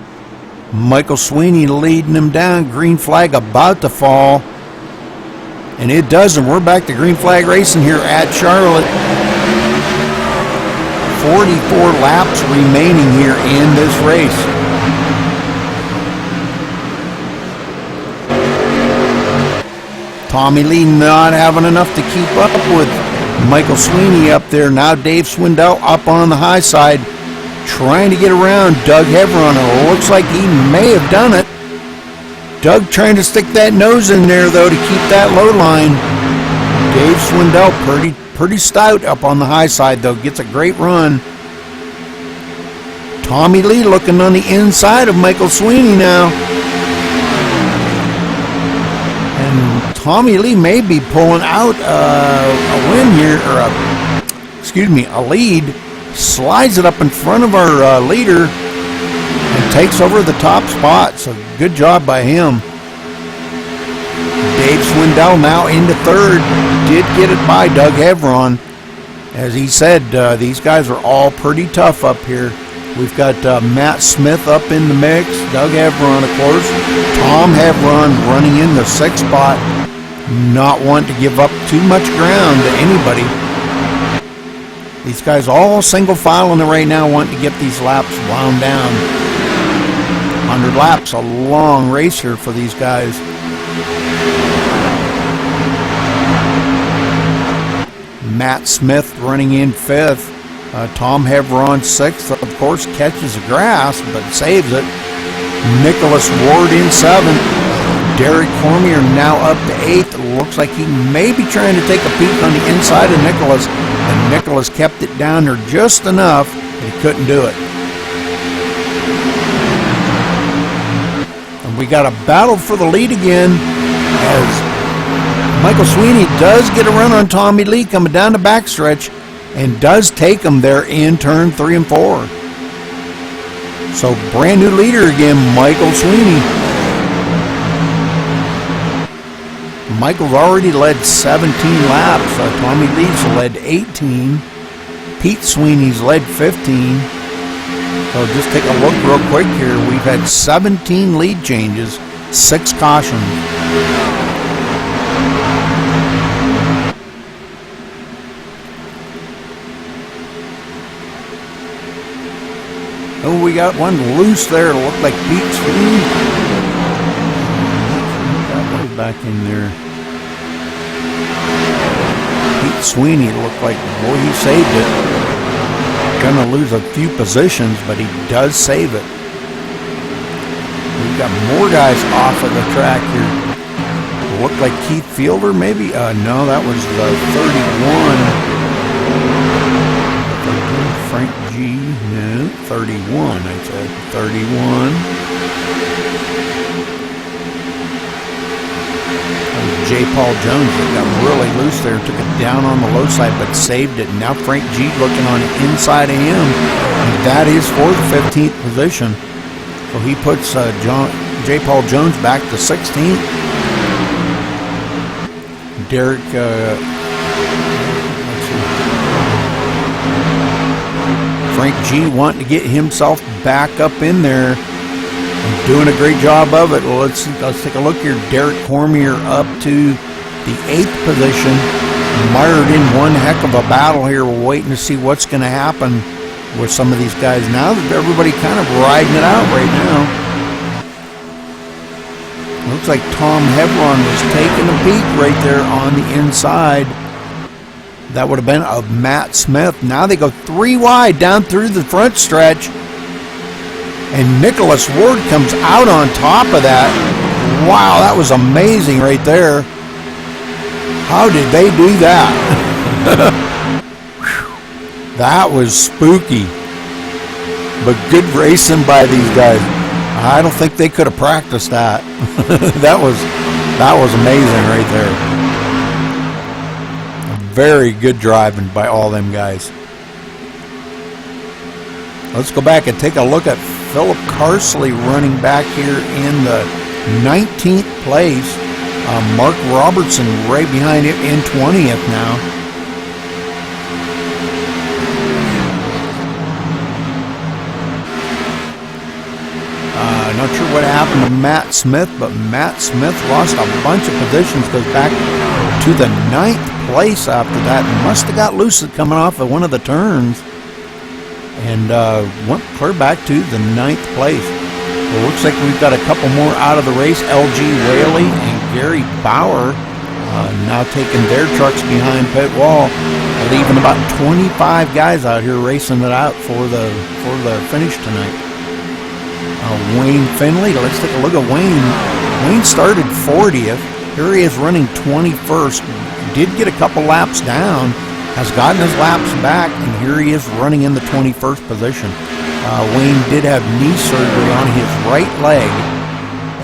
A: Michael Sweeney leading him down. Green flag about to fall. And it does, and we're back to green flag racing here at Charlotte. 44 laps remaining here in this race. Tommy Lee not having enough to keep up with Michael Sweeney up there. Now Dave Swindell up on the high side, trying to get around Doug Hevron. It looks like he may have done it. Doug trying to stick that nose in there, though, to keep that low line. Dave Swindell pretty stout up on the high side, though. Gets a great run. Tommy Lee looking on the inside of Michael Sweeney now. And Tommy Lee may be pulling out a win here, or a lead. Slides it up in front of our leader and takes over the top spot. So good job by him. Dave Swindell now into third. Did get it by Doug Hevron. As he said, these guys are all pretty tough up here. We've got Matt Smith up in the mix. Doug Hevron, of course. Tom Hevron running in the sixth spot. Not wanting to give up too much ground to anybody. These guys all single filing it right now, wanting to get these laps wound down. 100 laps, a long race here for these guys. Matt Smith running in fifth. Tom Hevron sixth, of course, catches the grass, but saves it. Nicholas Ward in seventh. Derek Cormier now up to eighth. Looks like he may be trying to take a peek on the inside of Nicholas. And Nicholas kept it down there just enough that he couldn't do it. And we got a battle for the lead again as Michael Sweeney does get a run on Tommy Lee coming down the backstretch and does take him there in turn 3 and 4. So brand new leader again, Michael Sweeney. Michael's already led 17 laps. Tommy Lee's led 18. Pete Sweeney's led 15. So just take a look real quick here. We've had 17 lead changes, 6 cautions. Oh, we got one loose there. It looked like Pete Sweeney. That way back in there. Pete Sweeney looked like, boy, he saved it. Gonna lose a few positions, but he does save it. We've got more guys off of the track here. Looked like Keith Fielder, maybe? No, that was the 31. Frank G. No, 31. I said 31. J. Paul Jones that got really loose there, took it down on the low side, but saved it. Now Frank G looking on the inside of him, and that is for the 15th position. So he puts J. Paul Jones back to 16th. Derek, Frank G wanting to get himself back up in there doing a great job of it. Well, let's take a look here. Derek Cormier up to the 8th position, mired in one heck of a battle here. We're waiting to see what's going to happen with some of these guys now that everybody kind of riding it out right now. Looks like Tom Hebron was taking a peek right there on the inside. That would have been of Matt Smith. Now they go 3 wide down through the front stretch. And Nicholas Ward comes out on top of that. Wow, that was amazing right there. How did they do that? That was spooky. But good racing by these guys. I don't think they could have practiced that. that was amazing right there. Very good driving by all them guys. Let's go back and take a look at Philip Carsley running back here in the 19th place. Mark Robertson right behind him in 20th now. Not sure what happened to Matt Smith, but Matt Smith lost a bunch of positions, goes back to the 9th place after that. Must have got loose coming off of one of the turns and went clear back to the 9th place. Well, looks like we've got a couple more out of the race. LG Whaley and Gary Bauer now taking their trucks behind pit wall, leaving about 25 guys out here racing it out for the finish tonight. Wayne Finley, let's take a look at Wayne. Wayne started 40th. Here he is running 21st. Did get a couple laps down, has gotten his laps back, and here he is running in the 21st position. Wayne did have knee surgery on his right leg,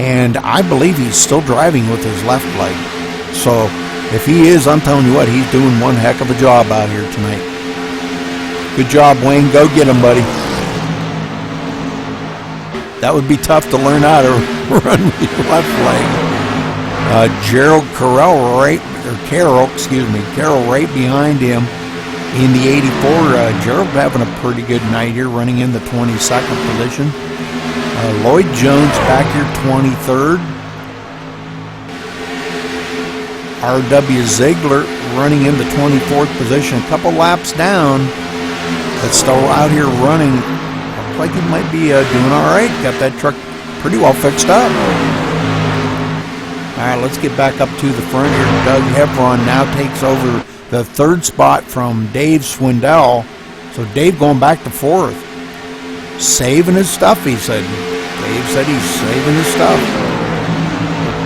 A: and I believe he's still driving with his left leg. So if he is, I'm telling you what, he's doing one heck of a job out here tonight. Good job, Wayne. Go get him, buddy. That would be tough to learn how to run with your left leg. Gerald Carroll right behind him in the 84. Gerald having a pretty good night here, running in the 22nd position. Lloyd Jones back here 23rd. R.W. Ziegler running in the 24th position, a couple laps down, but still out here running. Like he might be doing all right. Got that truck pretty well fixed up. All right, let's get back up to the front here. Doug Hebron now takes over the 3rd spot from Dave Swindell. So Dave going back to 4th. Saving his stuff, he said. Dave said he's saving his stuff.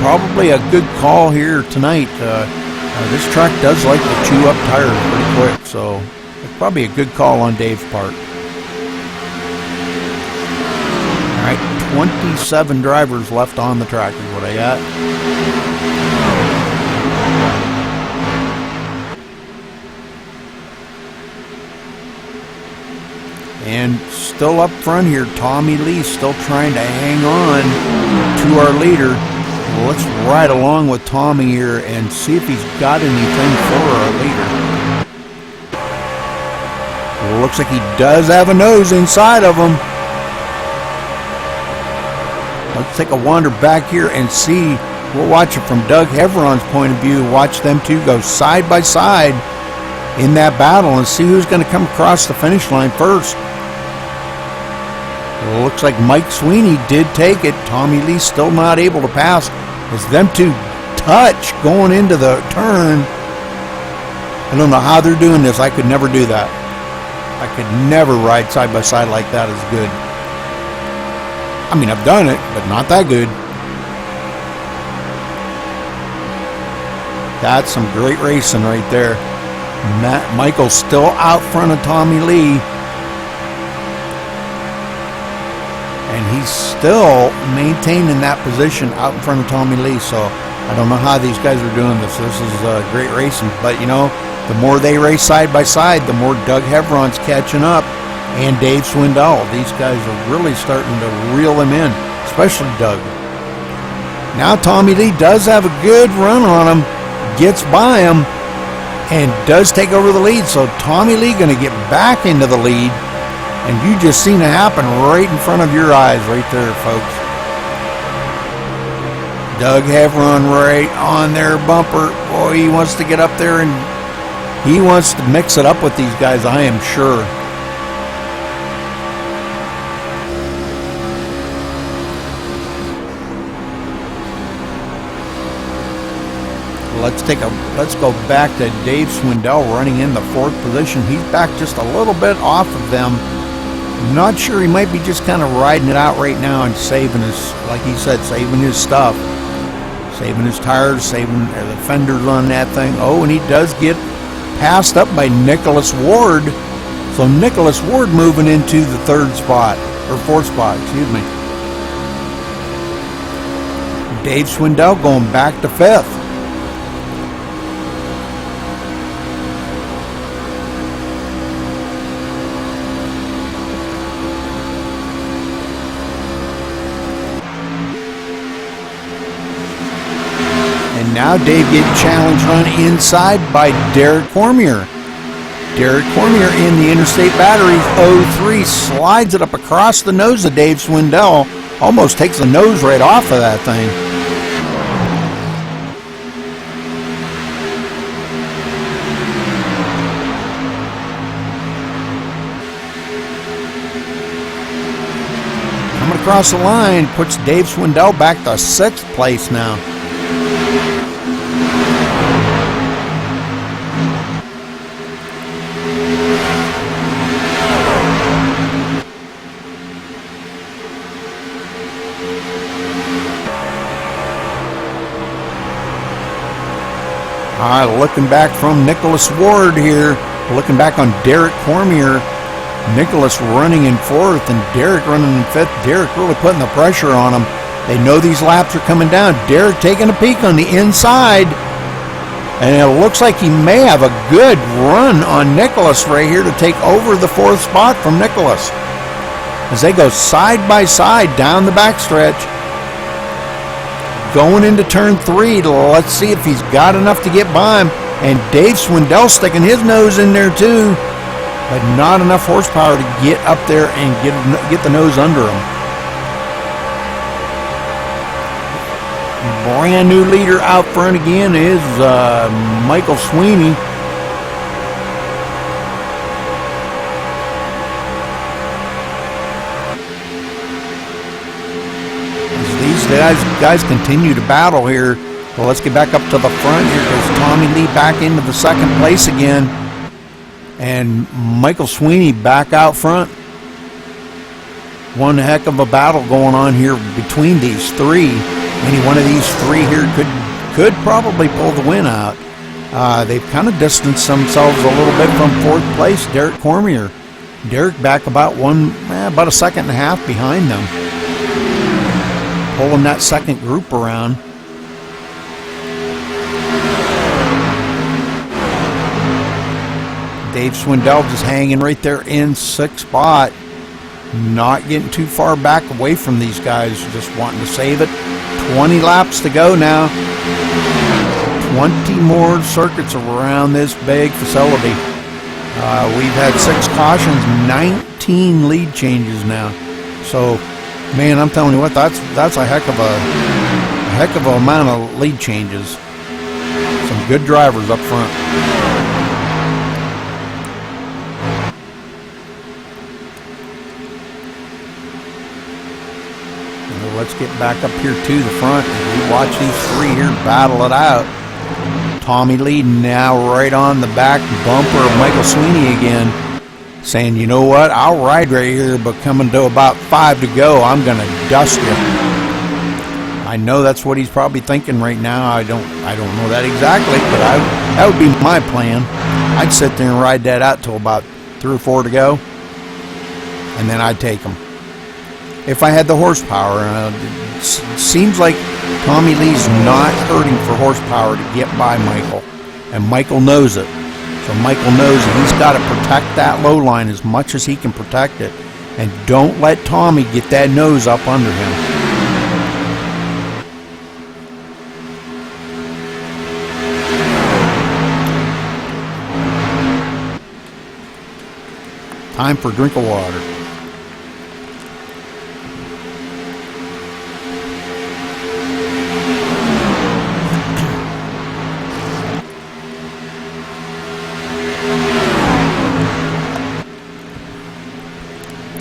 A: Probably a good call here tonight. This track does like to chew up tires pretty quick, so it's probably a good call on Dave's part. All right, 27 drivers left on the track is what I got. And still up front here, Tommy Lee still trying to hang on to our leader. Well, let's ride along with Tommy here and see if he's got anything for our leader. Well, looks like he does have a nose inside of him. Let's take a wander back here and see. We'll watch it from Doug Hebron's point of view. Watch them two go side by side in that battle and see who's going to come across the finish line first. Well, looks like Mike Sweeney did take it. Tommy Lee still not able to pass. As them two touch going into the turn. I don't know how they're doing this. I could never do that. I could never ride side by side like that as good. I mean, I've done it, but not that good. That's some great racing right there. Michael's still out front of Tommy Lee. And he's still maintaining that position out in front of Tommy Lee. So I don't know how these guys are doing this. This is great racing. But, you know, the more they race side by side, the more Doug Hebron's catching up. And Dave Swindell. These guys are really starting to reel them in, especially Doug. Now Tommy Lee does have a good run on him, gets by him, and does take over the lead. So Tommy Lee going to get back into the lead, and you just seen it happen right in front of your eyes right there, folks. Doug Hevron right on their bumper. Boy, he wants to get up there and he wants to mix it up with these guys, I am sure. Let's go back to Dave Swindell running in the 4th position. He's back just a little bit off of them. Not sure, he might be just kind of riding it out right now and saving his, like he said, saving his stuff. Saving his tires, saving the fenders on that thing. Oh, and he does get passed up by Nicholas Ward. So Nicholas Ward moving into the 3rd spot, or 4th spot, excuse me. Dave Swindell going back to 5th. Now Dave getting challenged on inside by Derek Cormier. Derek Cormier in the Interstate Batteries 03 slides it up across the nose of Dave Swindell. Almost takes the nose right off of that thing. Coming across the line puts Dave Swindell back to 6th place now. Looking back from Nicholas Ward here, looking back on Derek Cormier. Nicholas running in 4th and Derek running in 5th. Derek really putting the pressure on him. They know these laps are coming down. Derek taking a peek on the inside. And it looks like he may have a good run on Nicholas right here to take over the 4th spot from Nicholas. As they go side by side down the backstretch. Going into turn 3, let's see if he's got enough to get by him. And Dave Swindell sticking his nose in there too, but not enough horsepower to get up there and get the nose under him. Brand new leader out front again is Michael Sweeney. Guys continue to battle here. Well, let's get back up to the front. Here goes Tommy Lee back into the 2nd place again. And Michael Sweeney back out front. One heck of a battle going on here between these 3. Any one of these 3 here could probably pull the win out. They've kind of distanced themselves a little bit from 4th place, Derek Cormier. Derek back about a second and a half behind them. Pulling that 2nd group around. Dave Swindell just hanging right there in 6th spot. Not getting too far back away from these guys. Just wanting to save it. 20 laps to go now. 20 more circuits around this big facility. We've had 6 cautions, 19 lead changes now. So, man, I'm telling you what, that's a heck of a amount of lead changes. Some good drivers up front. Now let's get back up here to the front and we watch these 3 here battle it out. Tommy Lee now right on the back bumper of Michael Sweeney again, saying, you know what, I'll ride right here, but coming to about 5 to go, I'm going to dust you. I know that's what he's probably thinking right now. I don't know that exactly, but that would be my plan. I'd sit there and ride that out till about 3 or 4 to go, and then I'd take him. If I had the horsepower. It seems like Tommy Lee's not hurting for horsepower to get by Michael, and Michael knows it. So Michael knows that he's got to protect that low line as much as he can protect it. And don't let Tommy get that nose up under him. Time for a drink of water.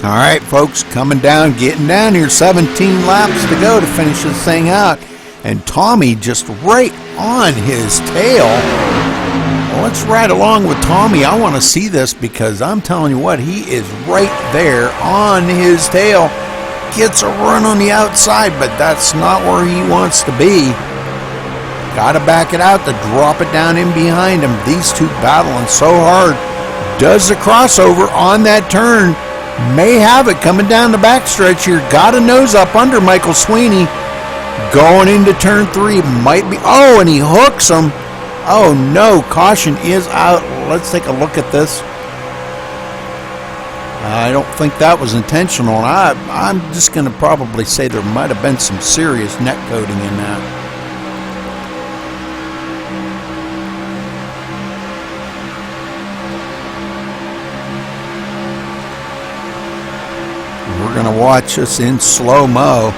A: All right, folks, coming down, getting down here. 17 laps to go to finish this thing out. And Tommy just right on his tail. Well, let's ride along with Tommy. I want to see this because I'm telling you what, he is right there on his tail. Gets a run on the outside, but that's not where he wants to be. Got to back it out to drop it down in behind him. These two battling so hard. Does the crossover on that turn. May have it coming down the backstretch here. Got a nose up under Michael Sweeney. Going into turn 3. Might be. Oh, and he hooks him. Oh, no. Caution is out. Let's take a look at this. I don't think that was intentional. I'm just going to probably say there might have been some serious net coating in that. We're going to watch this in slow-mo.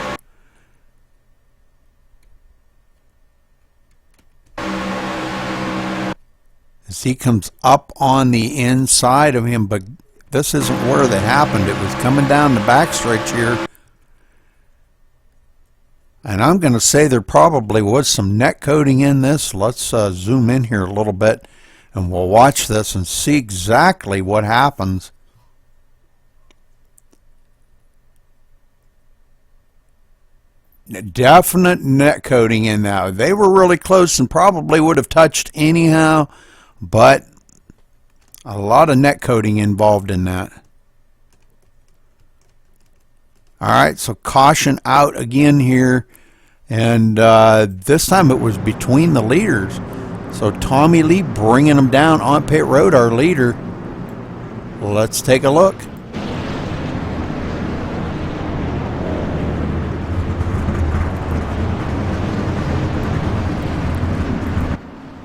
A: As he comes up on the inside of him, but this isn't where that happened. It was coming down the backstretch here. And I'm going to say there probably was some net coating in this. Let's zoom in here a little bit, and we'll watch this and see exactly what happens. Definite net coating in that. They were really close and probably would have touched anyhow, but a lot of net coating involved in that. All right, so caution out again here, and this time it was between the leaders. So Tommy Lee bringing him down on pit road, our leader. Let's take a look.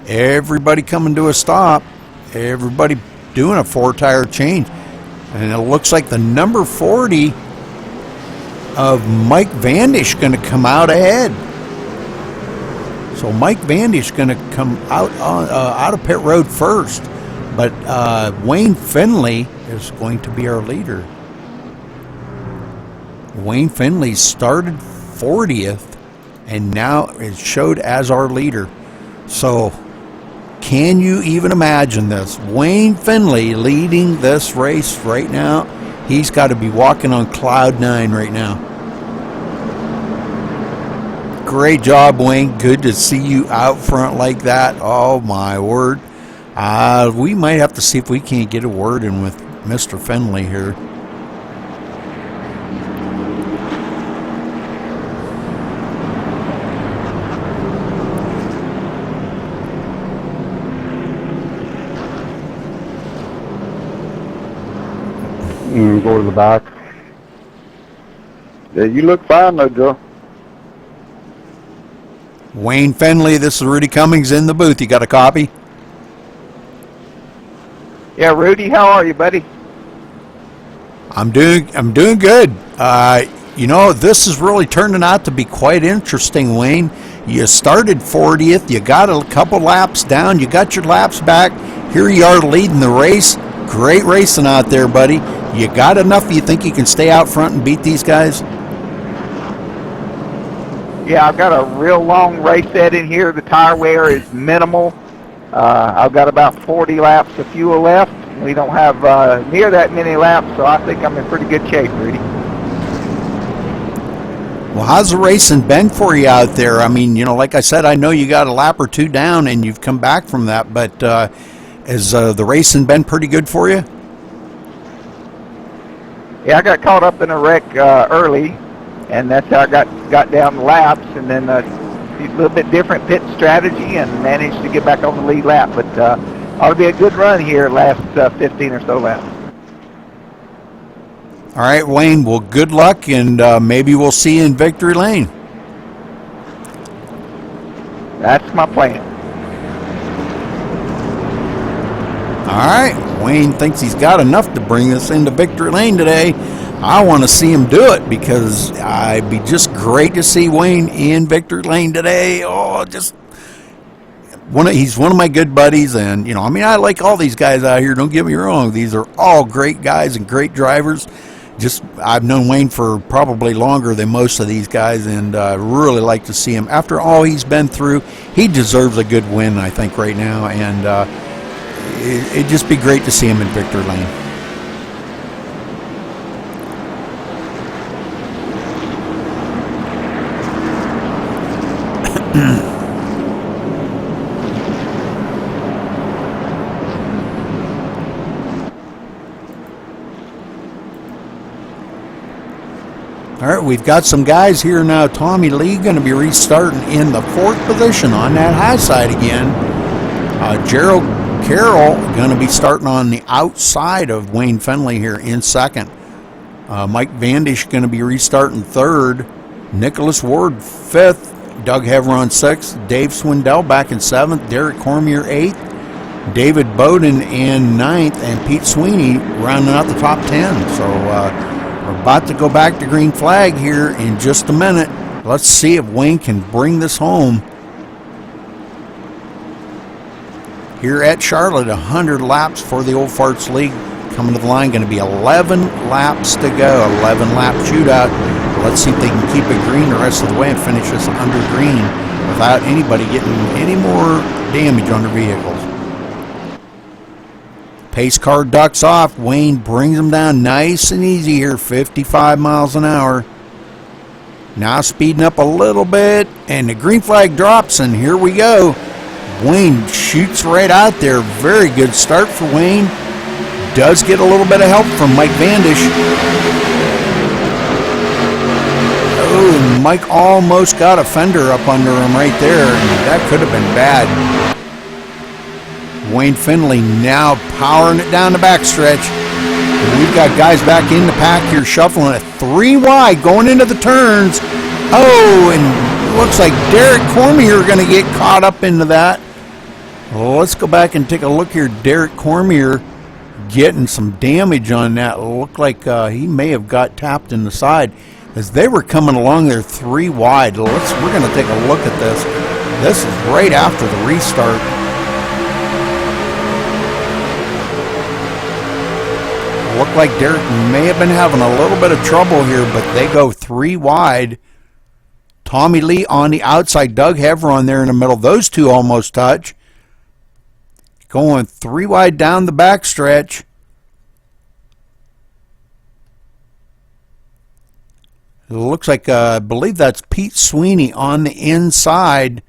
A: Everybody coming to a stop. Everybody doing a 4-tire change. And it looks like the number 40 of Mike Vandish going to come out ahead. So Mike Vandish going to come out of pit road first. But Wayne Finley is going to be our leader. Wayne Finley started 40th and now is showed as our leader. So can you even imagine this? Wayne Finley leading this race right now. He's got to be walking on cloud 9 right now. Great job, Wayne. Good to see you out front like that. Oh, my word. We might have to see if we can't get a word in with Mr. Finley here.
D: Go to the back.
B: Yeah, you look fine though, Joe.
A: Wayne Finley, this is Rudy Cummings in the booth. You got a copy?
B: Yeah, Rudy, how are you, buddy?
A: I'm doing good. You know, this is really turning out to be quite interesting, Wayne. You started 40th. You got a couple laps down. You got your laps back. Here you are leading the race. Great racing out there, buddy. You got enough? You think you can stay out front and beat these guys?
E: Yeah, I've got a real long race set in here. The tire wear is minimal. I've got about 40 laps of fuel left. We don't have near that many laps, so I think I'm in pretty good shape, Rudy.
A: Well, how's the racing been for you out there? I mean, you know, like I said, I know you got a lap or two down and you've come back from that, but has the racing been pretty good for you?
E: Yeah, I got caught up in a wreck early, and that's how I got down the laps, and then a little bit different pit strategy and managed to get back on the lead lap. But ought to be a good run here last 15 or so laps.
A: All right, Wayne, well, good luck, and maybe we'll see you in Victory Lane.
E: That's my plan.
A: All right, Wayne thinks he's got enough to bring us into Victory Lane today. I want to see him do it because it'd be just great to see Wayne in Victory Lane today. Oh, just he's one of my good buddies, and you know, I mean, I like all these guys out here. Don't get me wrong; these are all great guys and great drivers. I've known Wayne for probably longer than most of these guys, and really like to see him. After all he's been through, he deserves a good win, I think, right now, and it'd just be great to see him in victory lane. All right, we've got some guys here now. Tommy Lee going to be restarting in the 4th position on that high side again. Gerald Carroll going to be starting on the outside of Wayne Finley here in 2nd. Mike Vandish going to be restarting 3rd. Nicholas Ward 5th. Doug Heveron 6th. Dave Swindell back in 7th. Derek Cormier 8th. David Bowden in 9th. And Pete Sweeney rounding out the top 10. So we're about to go back to green flag here in just a minute. Let's see if Wayne can bring this home. Here at Charlotte, 100 laps for the Old Farts League. Coming to the line, going to be 11 laps to go. 11-lap shootout. Let's see if they can keep it green the rest of the way and finish this under green without anybody getting any more damage on their vehicles. Pace car ducks off. Wayne brings them down nice and easy here, 55 miles an hour. Now speeding up a little bit, and the green flag drops, and here we go. Wayne shoots right out there. Very good start for Wayne. Does get a little bit of help from Mike Vandish. Oh, Mike almost got a fender up under him right there, and that could have been bad. Wayne Finley now powering it down the backstretch. We've got guys back in the pack here shuffling it 3 wide going into the turns. Oh, and looks like Derek Cormier going to get caught up into that. Well, let's go back and take a look here. Derek Cormier getting some damage on that. Looked like he may have got tapped in the side as they were coming along there 3 wide. We're going to take a look at this. This is right after the restart. Looked like Derek may have been having a little bit of trouble here, but they go 3 wide. Tommy Lee on the outside, Doug Heveron there in the middle. Those two almost touch. Going 3 wide down the backstretch. It looks like, I believe that's Pete Sweeney on the inside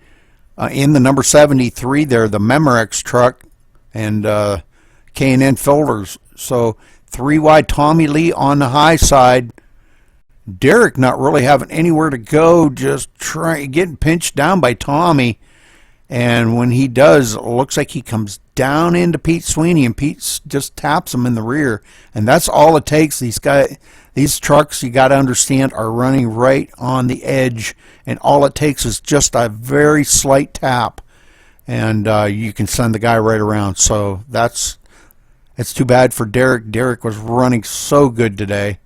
A: in the number 73 there, the Memorex truck, and K&N filters. So 3 wide, Tommy Lee on the high side. Derek not really having anywhere to go, just getting pinched down by Tommy. And when he does, it looks like he comes down into Pete Sweeney, and Pete just taps him in the rear. And that's all it takes. These trucks, you got to understand, are running right on the edge, and all it takes is just a very slight tap, and you can send the guy right around. So it's too bad for Derek. Derek was running so good today.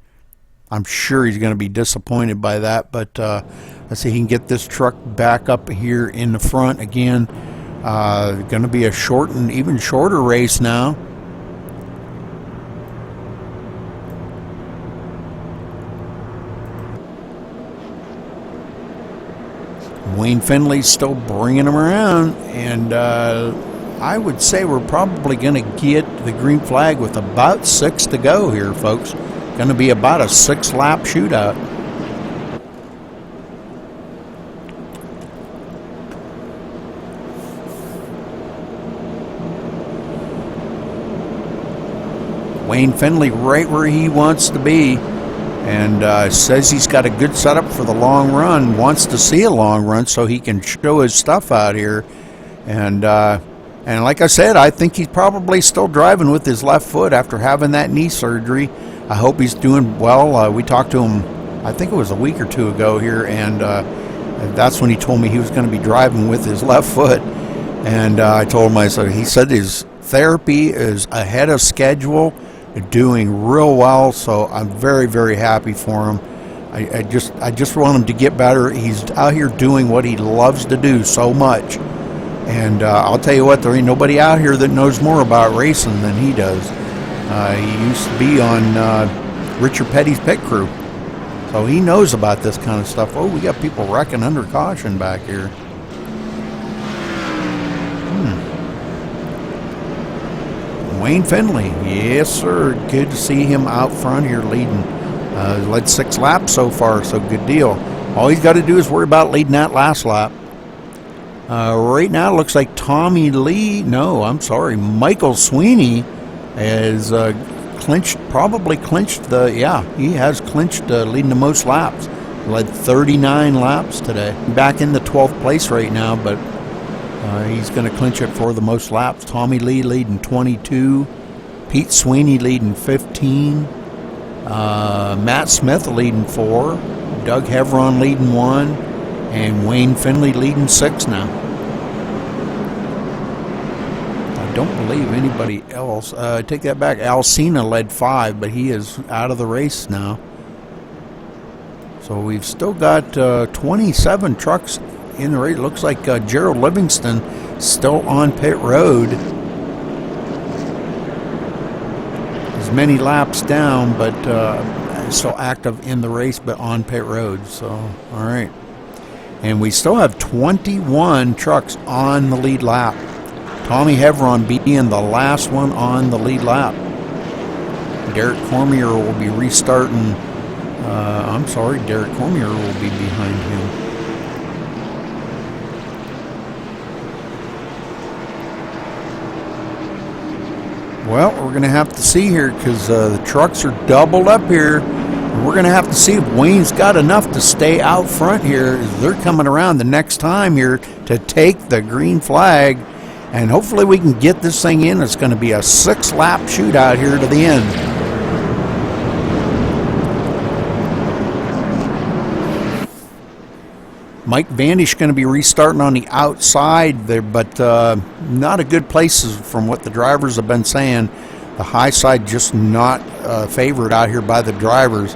A: I'm sure he's going to be disappointed by that, but let's see if he can get this truck back up here in the front again. Going to be a even shorter race now. Wayne Finley's still bringing him around, and I would say we're probably going to get the green flag with about 6 to go here, folks. Going to be about a 6-lap shootout. Wayne Finley right where he wants to be, and says he's got a good setup for the long run, wants to see a long run so he can show his stuff out here. And like I said, I think he's probably still driving with his left foot after having that knee surgery. I hope he's doing well. We talked to him, I think it was a week or 2 ago here, and that's when he told me he was going to be driving with his left foot. And I told him, he said his therapy is ahead of schedule, doing real well, so I'm very, very happy for him. I just want him to get better. He's out here doing what he loves to do so much. And I'll tell you what, there ain't nobody out here that knows more about racing than he does. He used to be on Richard Petty's pit crew. So he knows about this kind of stuff. Oh, we got people wrecking under caution back here. Wayne Finley, yes sir, good to see him out front here leading. Led 6 laps so far, so good deal. All he's got to do is worry about leading that last lap. Right now it looks like Michael Sweeney has probably clinched he has clinched leading the most laps. Led 39 laps today. Back in the 12th place right now, but he's going to clinch it for the most laps. Tommy Lee leading 22. Pete Sweeney leading 15. Matt Smith leading 4. Doug Hevron leading 1. And Wayne Finley leading 6 now. I don't believe anybody else. I take that back. Alcina led 5, but he is out of the race now. So we've still got 27 trucks in the race. Looks like Gerald Livingston still on pit road. As many laps down, but still active in the race, but on pit road. So, all right. And we still have 21 trucks on the lead lap. Tommy Hevron being the last one on the lead lap. Derek Cormier will be restarting. Derek Cormier will be behind him. Well, we're going to have to see here because the trucks are doubled up here. We're going to have to see if Wayne's got enough to stay out front here. They're coming around the next time here to take the green flag. And hopefully we can get this thing in. It's going to be a 6-lap shootout here to the end. Mike Vandish going to be restarting on the outside there, but not a good place from what the drivers have been saying. The high side just not favored out here by the drivers.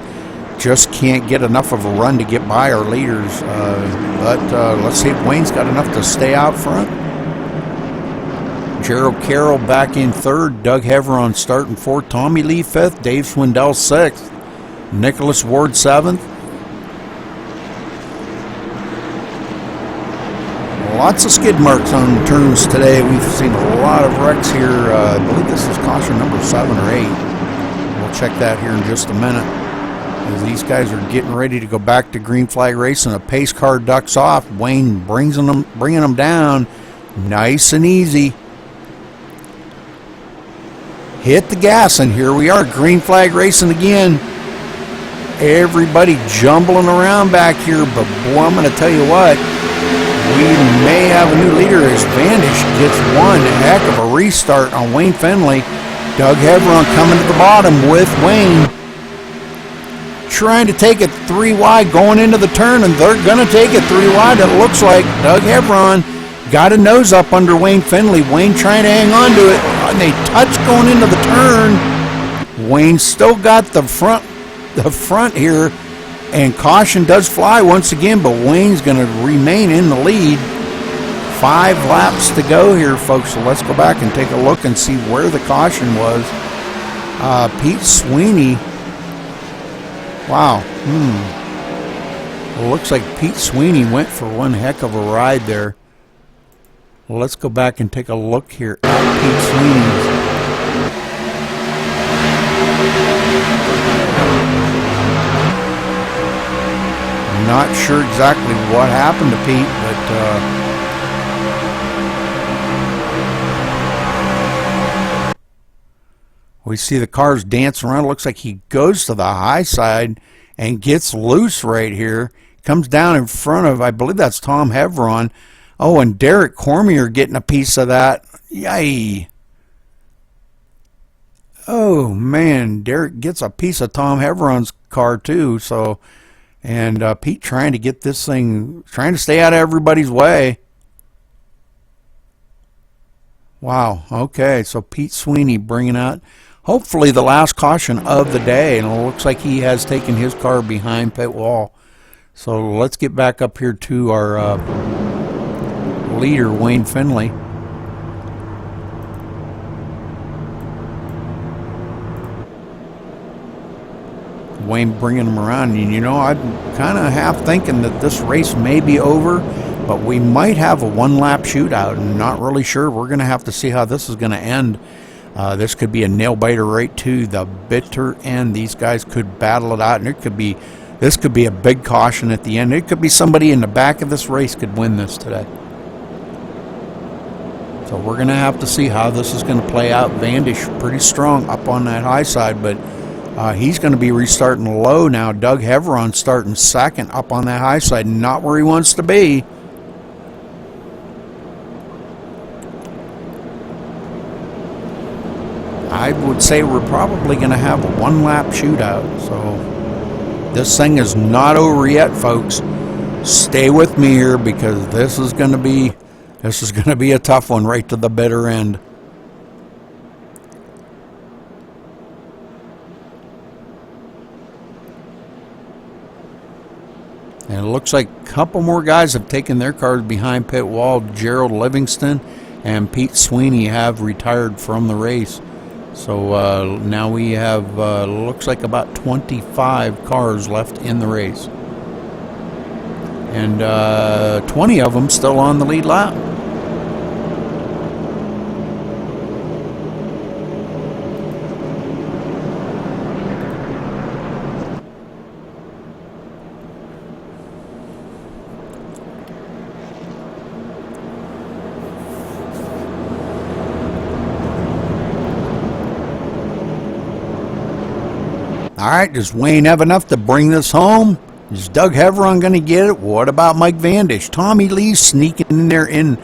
A: Just can't get enough of a run to get by our leaders. But let's see if Wayne's got enough to stay out front. Gerald Carroll back in 3rd. Doug Hevron starting 4th. Tommy Lee 5th. Dave Swindell 6th. Nicholas Ward 7th. Lots of skid marks on turns today. We've seen a lot of wrecks here. I believe this is caution number 7 or 8. We'll check that here in just a minute. As these guys are getting ready to go back to green flag racing, a pace car ducks off. Wayne bringing them down, nice and easy. Hit the gas, and here we are, green flag racing again. Everybody jumbling around back here, but boy, I'm going to tell you what. We may have a new leader as Vandish gets one heck of a restart on Wayne Finley. Doug Hevron coming to the bottom with Wayne. Trying to take it 3 wide going into the turn, and they're going to take it 3 wide. It looks like Doug Hevron got a nose up under Wayne Finley. Wayne trying to hang on to it, and they touch going into the turn. Wayne still got the front here. And caution does fly once again, but Wayne's going to remain in the lead. 5 laps to go here, folks. So let's go back and take a look and see where the caution was. Pete Sweeney. Wow. Well, looks like Pete Sweeney went for one heck of a ride there. Well, let's go back and take a look here at Pete Sweeney's. Not sure exactly what happened to Pete, but we see the cars dancing around. It looks like he goes to the high side and gets loose right here. Comes down in front of, I believe that's Tom Hevron. Oh, and Derek Cormier getting a piece of that. Yay. Oh, man. Derek gets a piece of Tom Hevron's car, too, so... And Pete trying to get this thing, trying to stay out of everybody's way. Wow, okay, so Pete Sweeney bringing out, hopefully the last caution of the day. And it looks like he has taken his car behind pit wall. So let's get back up here to our leader, Wayne Finley. Wayne bringing them around. And, you know, I'm kind of half thinking that this race may be over, but we might have a one-lap shootout. I'm not really sure. We're going to have to see how this is going to end. This could be a nail-biter right to the bitter end. These guys could battle it out, and this could be a big caution at the end. It could be somebody in the back of this race could win this today. So we're going to have to see how this is going to play out. Vandish pretty strong up on that high side, but he's going to be restarting low now. Doug Heveron starting second up on that high side, not where he wants to be. I would say we're probably going to have a one-lap shootout. So this thing is not over yet, folks. Stay with me here because this is going to be a tough one right to the bitter end. And it looks like a couple more guys have taken their cars behind pit wall. Gerald Livingston and Pete Sweeney have retired from the race. So now we have, looks like about 25 cars left in the race. And 20 of them still on the lead lap. All right, does Wayne have enough to bring this home? Is Doug Heveron going to get it? What about Mike Vandish? Tommy Lee sneaking in there in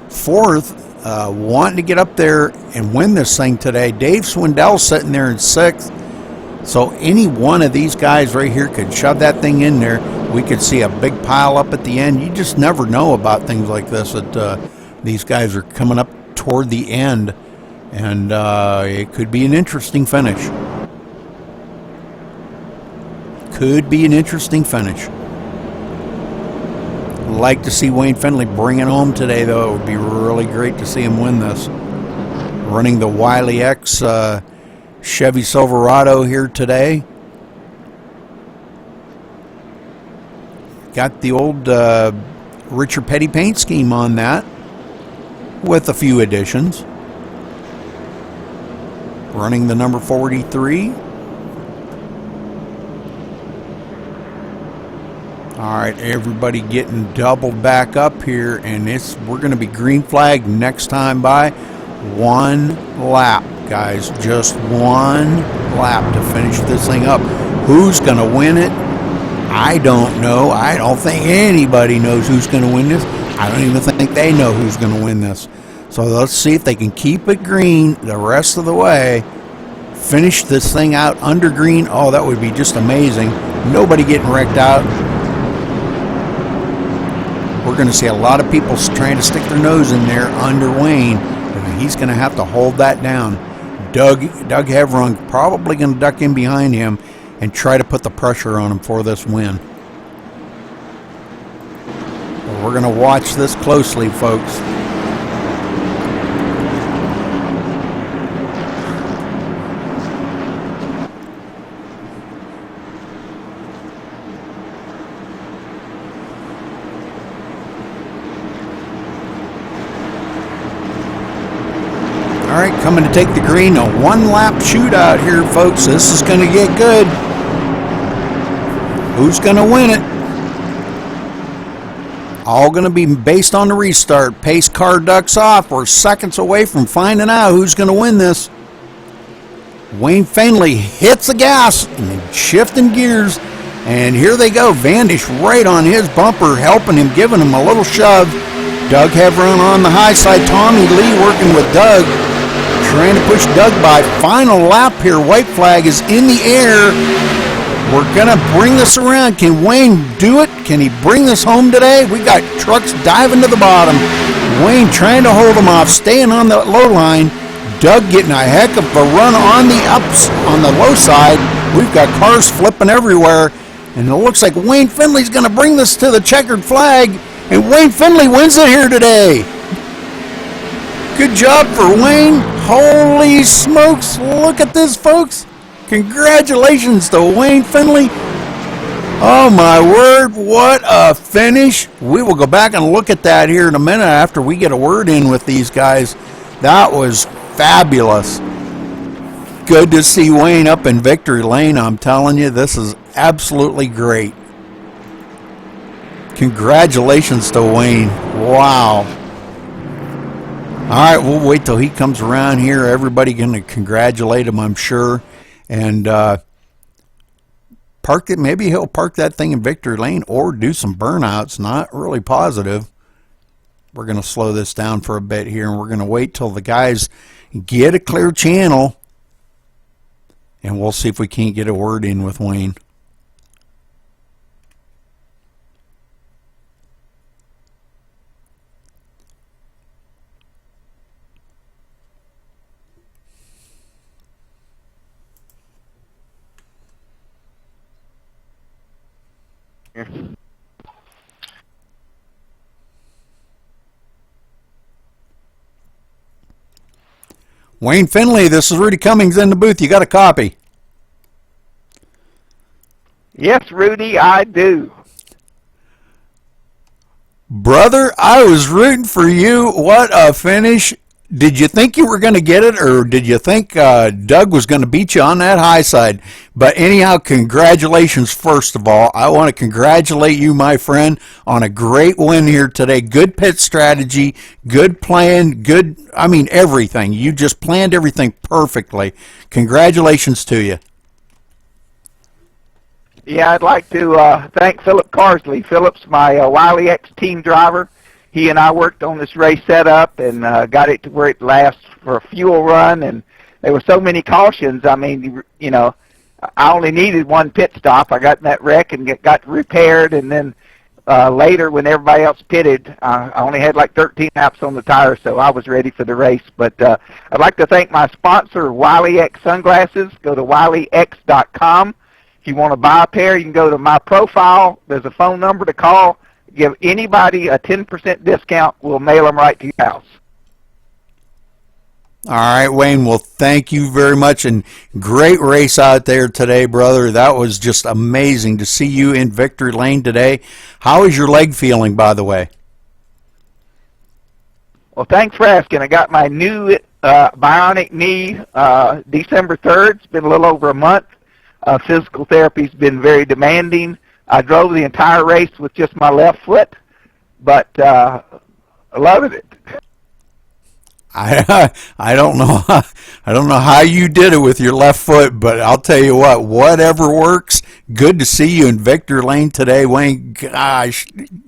A: fourth, wanting to get up there and win this thing today. Dave Swindell sitting there in sixth. So any one of these guys right here could shove that thing in there. We could see a big pile up at the end. You just never know about things like this. That these guys are coming up toward the end, and it could be an interesting finish. Could be an interesting finish. Like to see Wayne Findlay bring it home today, though. It would be really great to see him win this. Running the Wiley X Chevy Silverado here today. Got the old Richard Petty paint scheme on that with a few additions. Running the number 43. All right, everybody getting doubled back up here, and we're going to be green flag next time by. One lap, guys, just one lap to finish this thing up. Who's going to win it? I don't know. I don't think anybody knows who's going to win this. I don't even think they know who's going to win this. So let's see if they can keep it green the rest of the way. Finish this thing out under green. Oh, that would be just amazing. Nobody getting wrecked out. We're going to see a lot of people trying to stick their nose in there under Wayne. And he's going to have to hold that down. Doug Heveron probably going to duck in behind him and try to put the pressure on him for this win. But we're going to watch this closely, folks. All right, coming to take the green, a one-lap shootout here, folks. This is going to get good. Who's going to win it? All going to be based on the restart. Pace car ducks off. We're seconds away from finding out who's going to win this. Wayne Findlay hits the gas and shifting gears. And here they go. Vandish right on his bumper, helping him, giving him a little shove. Doug Heveron on the high side. Tommy Lee working with Doug, trying to push Doug by. Final lap here. White flag is in the air. We're going to bring this around. Can Wayne do it? Can he bring this home today? We got trucks diving to the bottom. Wayne trying to hold them off, staying on the low line. Doug getting a heck of a run on the ups on the low side. We've got cars flipping everywhere. And it looks like Wayne Findlay's going to bring this to the checkered flag. And Wayne Findlay wins it here today. Good job for Wayne. Holy smokes. Look at this, folks. Congratulations to Wayne Finley. Oh my word, what a finish. We will go back and look at that here in a minute after we get a word in with these guys. That was fabulous. Good to see Wayne up in victory lane. I'm telling you, this is absolutely great. Congratulations to Wayne. Wow. All right, we'll wait till he comes around here. Everybody going to congratulate him, I'm sure. And park it. Maybe he'll park that thing in victory lane or do some burnouts. Not really positive. We're going to slow this down for a bit here, and we're going to wait till the guys get a clear channel, and we'll see if we can't get a word in with Wayne. Wayne Finley, this is Rudy Cummings in the booth. You got a copy?
E: Yes, Rudy, I do.
A: Brother, I was rooting for you. What a finish. Did you think you were going to get it, or did you think Doug was going to beat you on that high side? But anyhow, congratulations first of all. I want to congratulate you, my friend, on a great win here today. Good pit strategy, good plan, everything. You just planned everything perfectly. Congratulations to you.
E: Yeah, I'd like to thank Philip Carsley. Philip's my Wiley X team driver. He and I worked on this race setup and got it to where it lasts for a fuel run. And there were so many cautions. I mean, you know, I only needed one pit stop. I got in that wreck and got repaired. And then later, when everybody else pitted, I only had like 13 laps on the tire, so I was ready for the race. But I'd like to thank my sponsor, Wiley X Sunglasses. Go to wileyx.com. If you want to buy a pair, you can go to my profile. There's a phone number to call. Give anybody a 10% discount. We'll mail them right to your house.
A: All right, Wayne, well, thank you very much, and great race out there today, brother. That was just amazing to see you in victory lane today. How is your leg feeling, by the way?
E: Well, thanks for asking. I got my new bionic knee December 3rd. It's been a little over a month. Physical therapy's been very demanding. I drove the entire race with just my left foot, but I loved it.
A: I don't know how you did it with your left foot, but I'll tell you what, whatever works. Good to see you in victory lane today, Wayne. Gosh,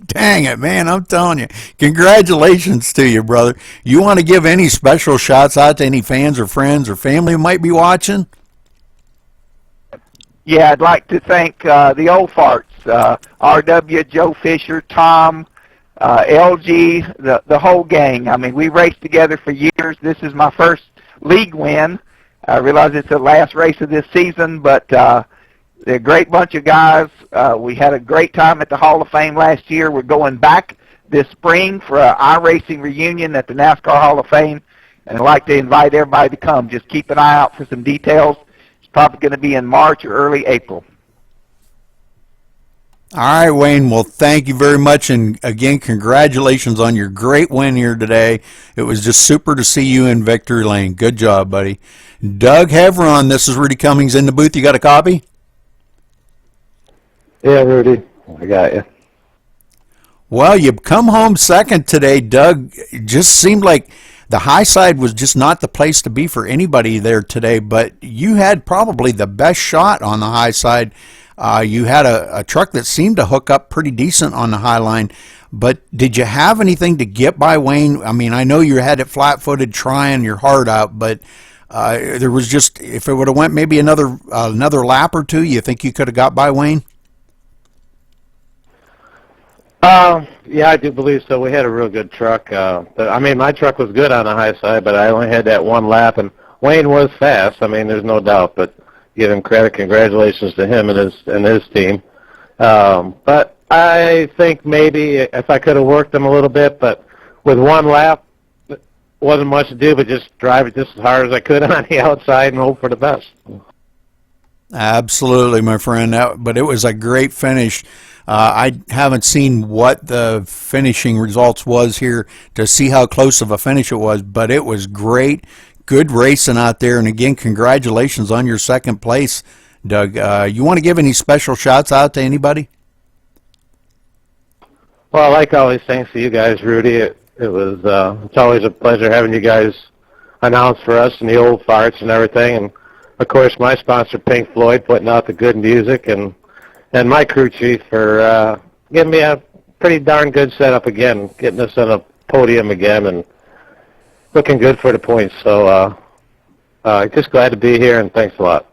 A: dang it, man! I'm telling you, congratulations to you, brother. You want to give any special shots out to any fans or friends or family who might be watching?
E: Yeah, I'd like to thank the old farts, RW, Joe Fisher, Tom, LG, the whole gang. I mean, we raced together for years. This is my first league win. I realize it's the last race of this season, but they're a great bunch of guys. We had a great time at the Hall of Fame last year. We're going back this spring for an iRacing reunion at the NASCAR Hall of Fame, and I'd like to invite everybody to come. Just keep an eye out for some details. Probably going to be in March or early April.
A: All right, Wayne. Well, thank you very much. And again, congratulations on your great win here today. It was just super to see you in victory lane. Good job, buddy. Doug Hevron, this is Rudy Cummings in the booth. You got a copy?
D: Yeah, Rudy, I got you.
A: Well, you come home second today, Doug. It just seemed like the high side was just not the place to be for anybody there today, but you had probably the best shot on the high side. You had a truck that seemed to hook up pretty decent on the high line, but did you have anything to get by Wayne? I mean, I know you had it flat-footed trying your heart out, but there was just, if it would have went maybe another lap or two, you think you could have got by Wayne?
F: Yeah, I do believe so. We had a real good truck. But I mean, my truck was good on the high side, but I only had that one lap, and Wayne was fast. I mean, there's no doubt. But give him credit. Congratulations to him and his team. But I think maybe if I could have worked him a little bit, but with one lap, wasn't much to do, but just drive it just as hard as I could on the outside and hope for the best.
A: Absolutely, my friend. But it was a great finish. I haven't seen what the finishing results was here to see how close of a finish it was, but it was great. Good racing out there. And again, congratulations on your second place, Doug. You want to give any special shouts out to anybody?
F: Well, like always, thanks to you guys, Rudy. It's always a pleasure having you guys announce for us and the old farts and everything. And of course, my sponsor, Pink Floyd, putting out the good music, and my crew chief for giving me a pretty darn good setup again, getting us on a podium again, and looking good for the points. So just glad to be here, and thanks a lot.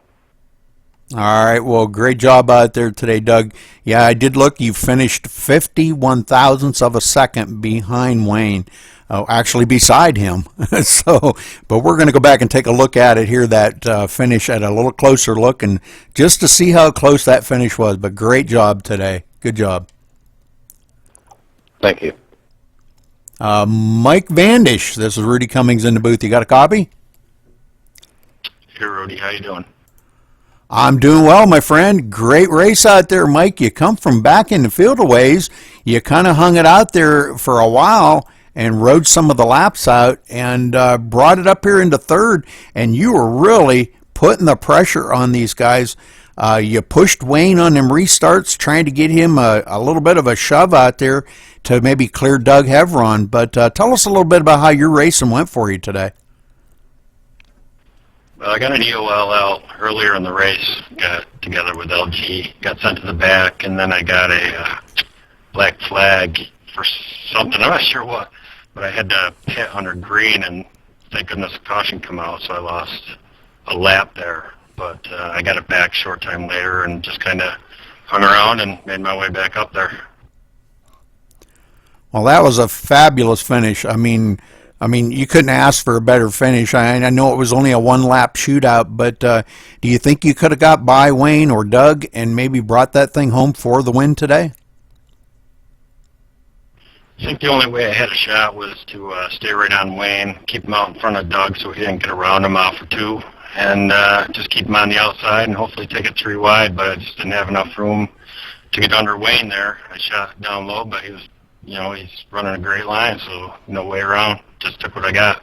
A: All right, well, great job out there today, Doug. Yeah, I did look. You finished 51 thousandths of a second behind Wayne, actually beside him. So, but we're going to go back and take a look at it here, that finish at a little closer look, and just to see how close that finish was. But great job today. Good job.
F: Thank you.
A: Mike Vandish, this is Rudy Cummings in the booth. You got a copy?
G: Here, Rudy. How you doing?
A: I'm doing well, my friend. Great race out there, Mike. You come from back in the field a ways. You kind of hung it out there for a while and rode some of the laps out and brought it up here into third, and you were really putting the pressure on these guys. You pushed Wayne on them restarts, trying to get him a little bit of a shove out there to maybe clear Doug Hevron. But tell us a little bit about how your racing went for you today.
G: Well, I got an EOL out earlier in the race, got together with LG, got sent to the back, and then I got a black flag for something, I'm not sure what, but I had to pit under green, and thank goodness caution come out, so I lost a lap there. But I got it back short time later and just kind of hung around and made my way back up there.
A: Well, that was a fabulous finish. I mean, you couldn't ask for a better finish. I know it was only a one-lap shootout, but do you think you could have got by Wayne or Doug and maybe brought that thing home for the win today?
G: I think the only way I had a shot was to stay right on Wayne, keep him out in front of Doug so he didn't get around him out for two, and just keep him on the outside and hopefully take it three wide, but I just didn't have enough room to get under Wayne there. I shot down low, but he was, he's running a great line, so no way around. Just took what I got.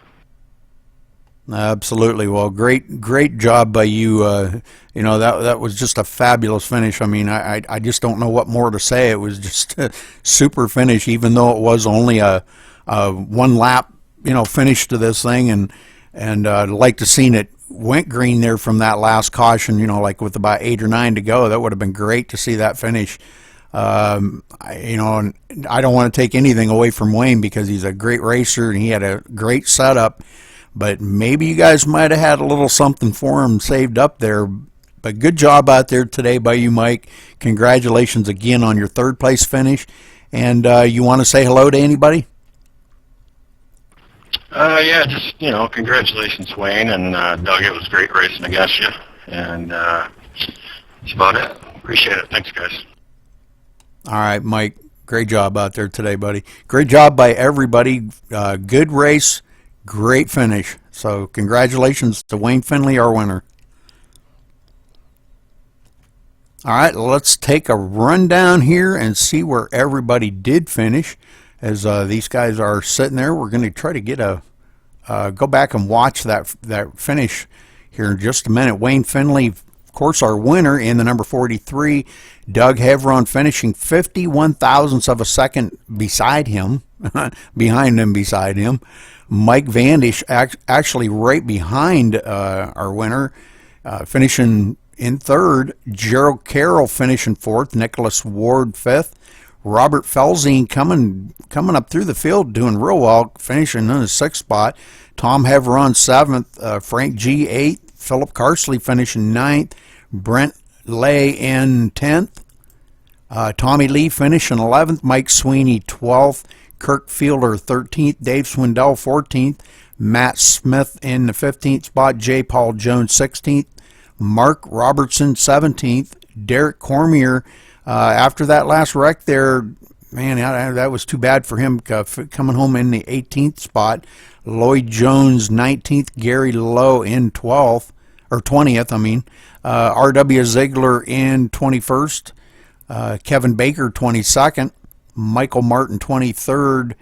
A: Absolutely. Well, great job by you. That was just a fabulous finish. I mean, I just don't know what more to say. It was just a super finish, even though it was only a one lap, finish to this thing. And I'd like to seen it went green there from that last caution, like with about 8 or 9 to go. That would have been great to see that finish. And I don't want to take anything away from Wayne because he's a great racer and he had a great setup, but maybe you guys might have had a little something for him saved up there. But good job out there today by you, Mike. Congratulations again on your third place finish. And you want to say hello to anybody?
G: Yeah, just, congratulations, Wayne and Doug. It was great racing against you. And that's about it. Appreciate it. Thanks, guys.
A: All right, Mike, great job out there today, buddy. Great job by everybody. Good race, great finish. So congratulations to Wayne Finley, our winner. All right, let's take a rundown here and see where everybody did finish. As these guys are sitting there, we're going to try to get go back and watch that finish here in just a minute. Wayne Finley, of course, our winner in the number 43. Doug Hevron finishing 51 thousandths of a second beside him, behind him. Mike Vandish actually right behind our winner, finishing in third. Gerald Carroll finishing fourth. Nicholas Ward fifth. Robert Felzine coming up through the field, doing real well, finishing in the sixth spot. Tom Hevron seventh. Frank G eighth. Philip Carsley finishing ninth. Brent Lay in 10th. Tommy Lee finishing 11th. Mike Sweeney 12th. Kirk Fielder 13th. Dave Swindell 14th. Matt Smith in the 15th spot. J. Paul Jones 16th. Mark Robertson 17th. Derek Cormier, after that last wreck there, man, that was too bad for him, coming home in the 18th spot. Lloyd Jones 19th. Gary Lowe in 12th. or 20th, I mean. R.W. Ziegler in 21st. Kevin Baker 22nd. Michael Martin 23rd.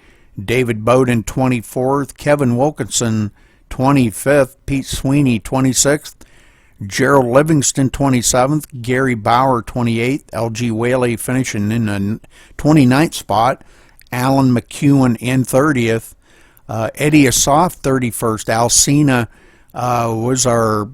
A: David Bowden 24th. Kevin Wilkinson 25th. Pete Sweeney 26th. Gerald Livingston 27th. Gary Bauer 28th. L.G. Whaley finishing in the 29th spot. Alan McEwen in 30th. Eddie Asaf 31st. Alcina was our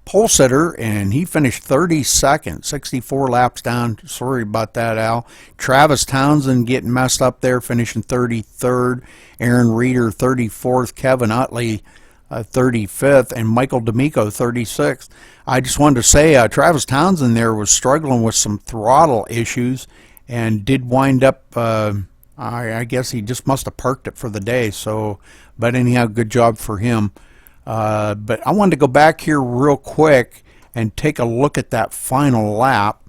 A: pole sitter, and he finished 32nd, 64 laps down. Sorry about that, Al. Travis Townsend getting messed up there, finishing 33rd. Aaron Reeder 34th. Kevin Utley 35th, and Michael D'Amico 36th. I just wanted to say Travis Townsend there was struggling with some throttle issues and did wind up, I guess he just must have parked it for the day. So, but anyhow, good job for him. But I wanted to go back here real quick and take a look at that final lap,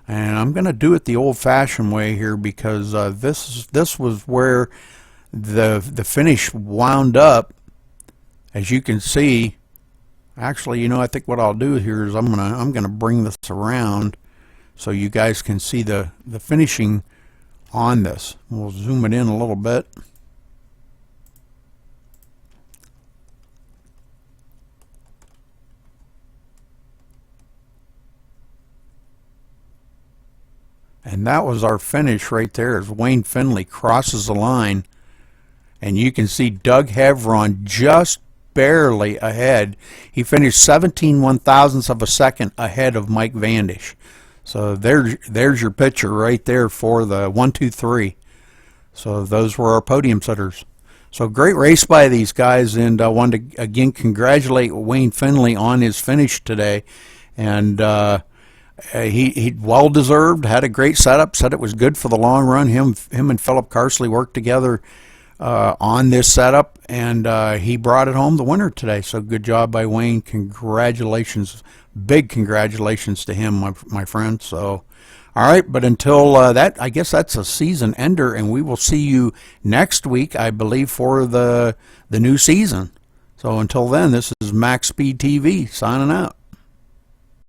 A: and I'm going to do it the old-fashioned way here because this was where the finish wound up. As you can see, actually, you know, I think what I'll do here is I'm gonna bring this around so you guys can see the finishing on this. We'll zoom it in a little bit. And that was our finish right there as Wayne Finley crosses the line. And you can see Doug Hevron just barely ahead. He finished 17 one-thousandths of a second ahead of Mike Vandish. So there's your picture right there for the 1, 2, 3. So those were our podium sitters. So great race by these guys, and I wanted to again congratulate Wayne Finley on his finish today. And he well deserved, had a great setup, said it was good for the long run. Him and Philip Carsley worked together on this setup, and he brought it home the winner today. So good job by Wayne. Congratulations, big congratulations to him, my friend. So all right, but until that, I guess that's a season ender, and we will see you next week, I believe, for the new season. So until then, this is MaxSpeedTV signing out.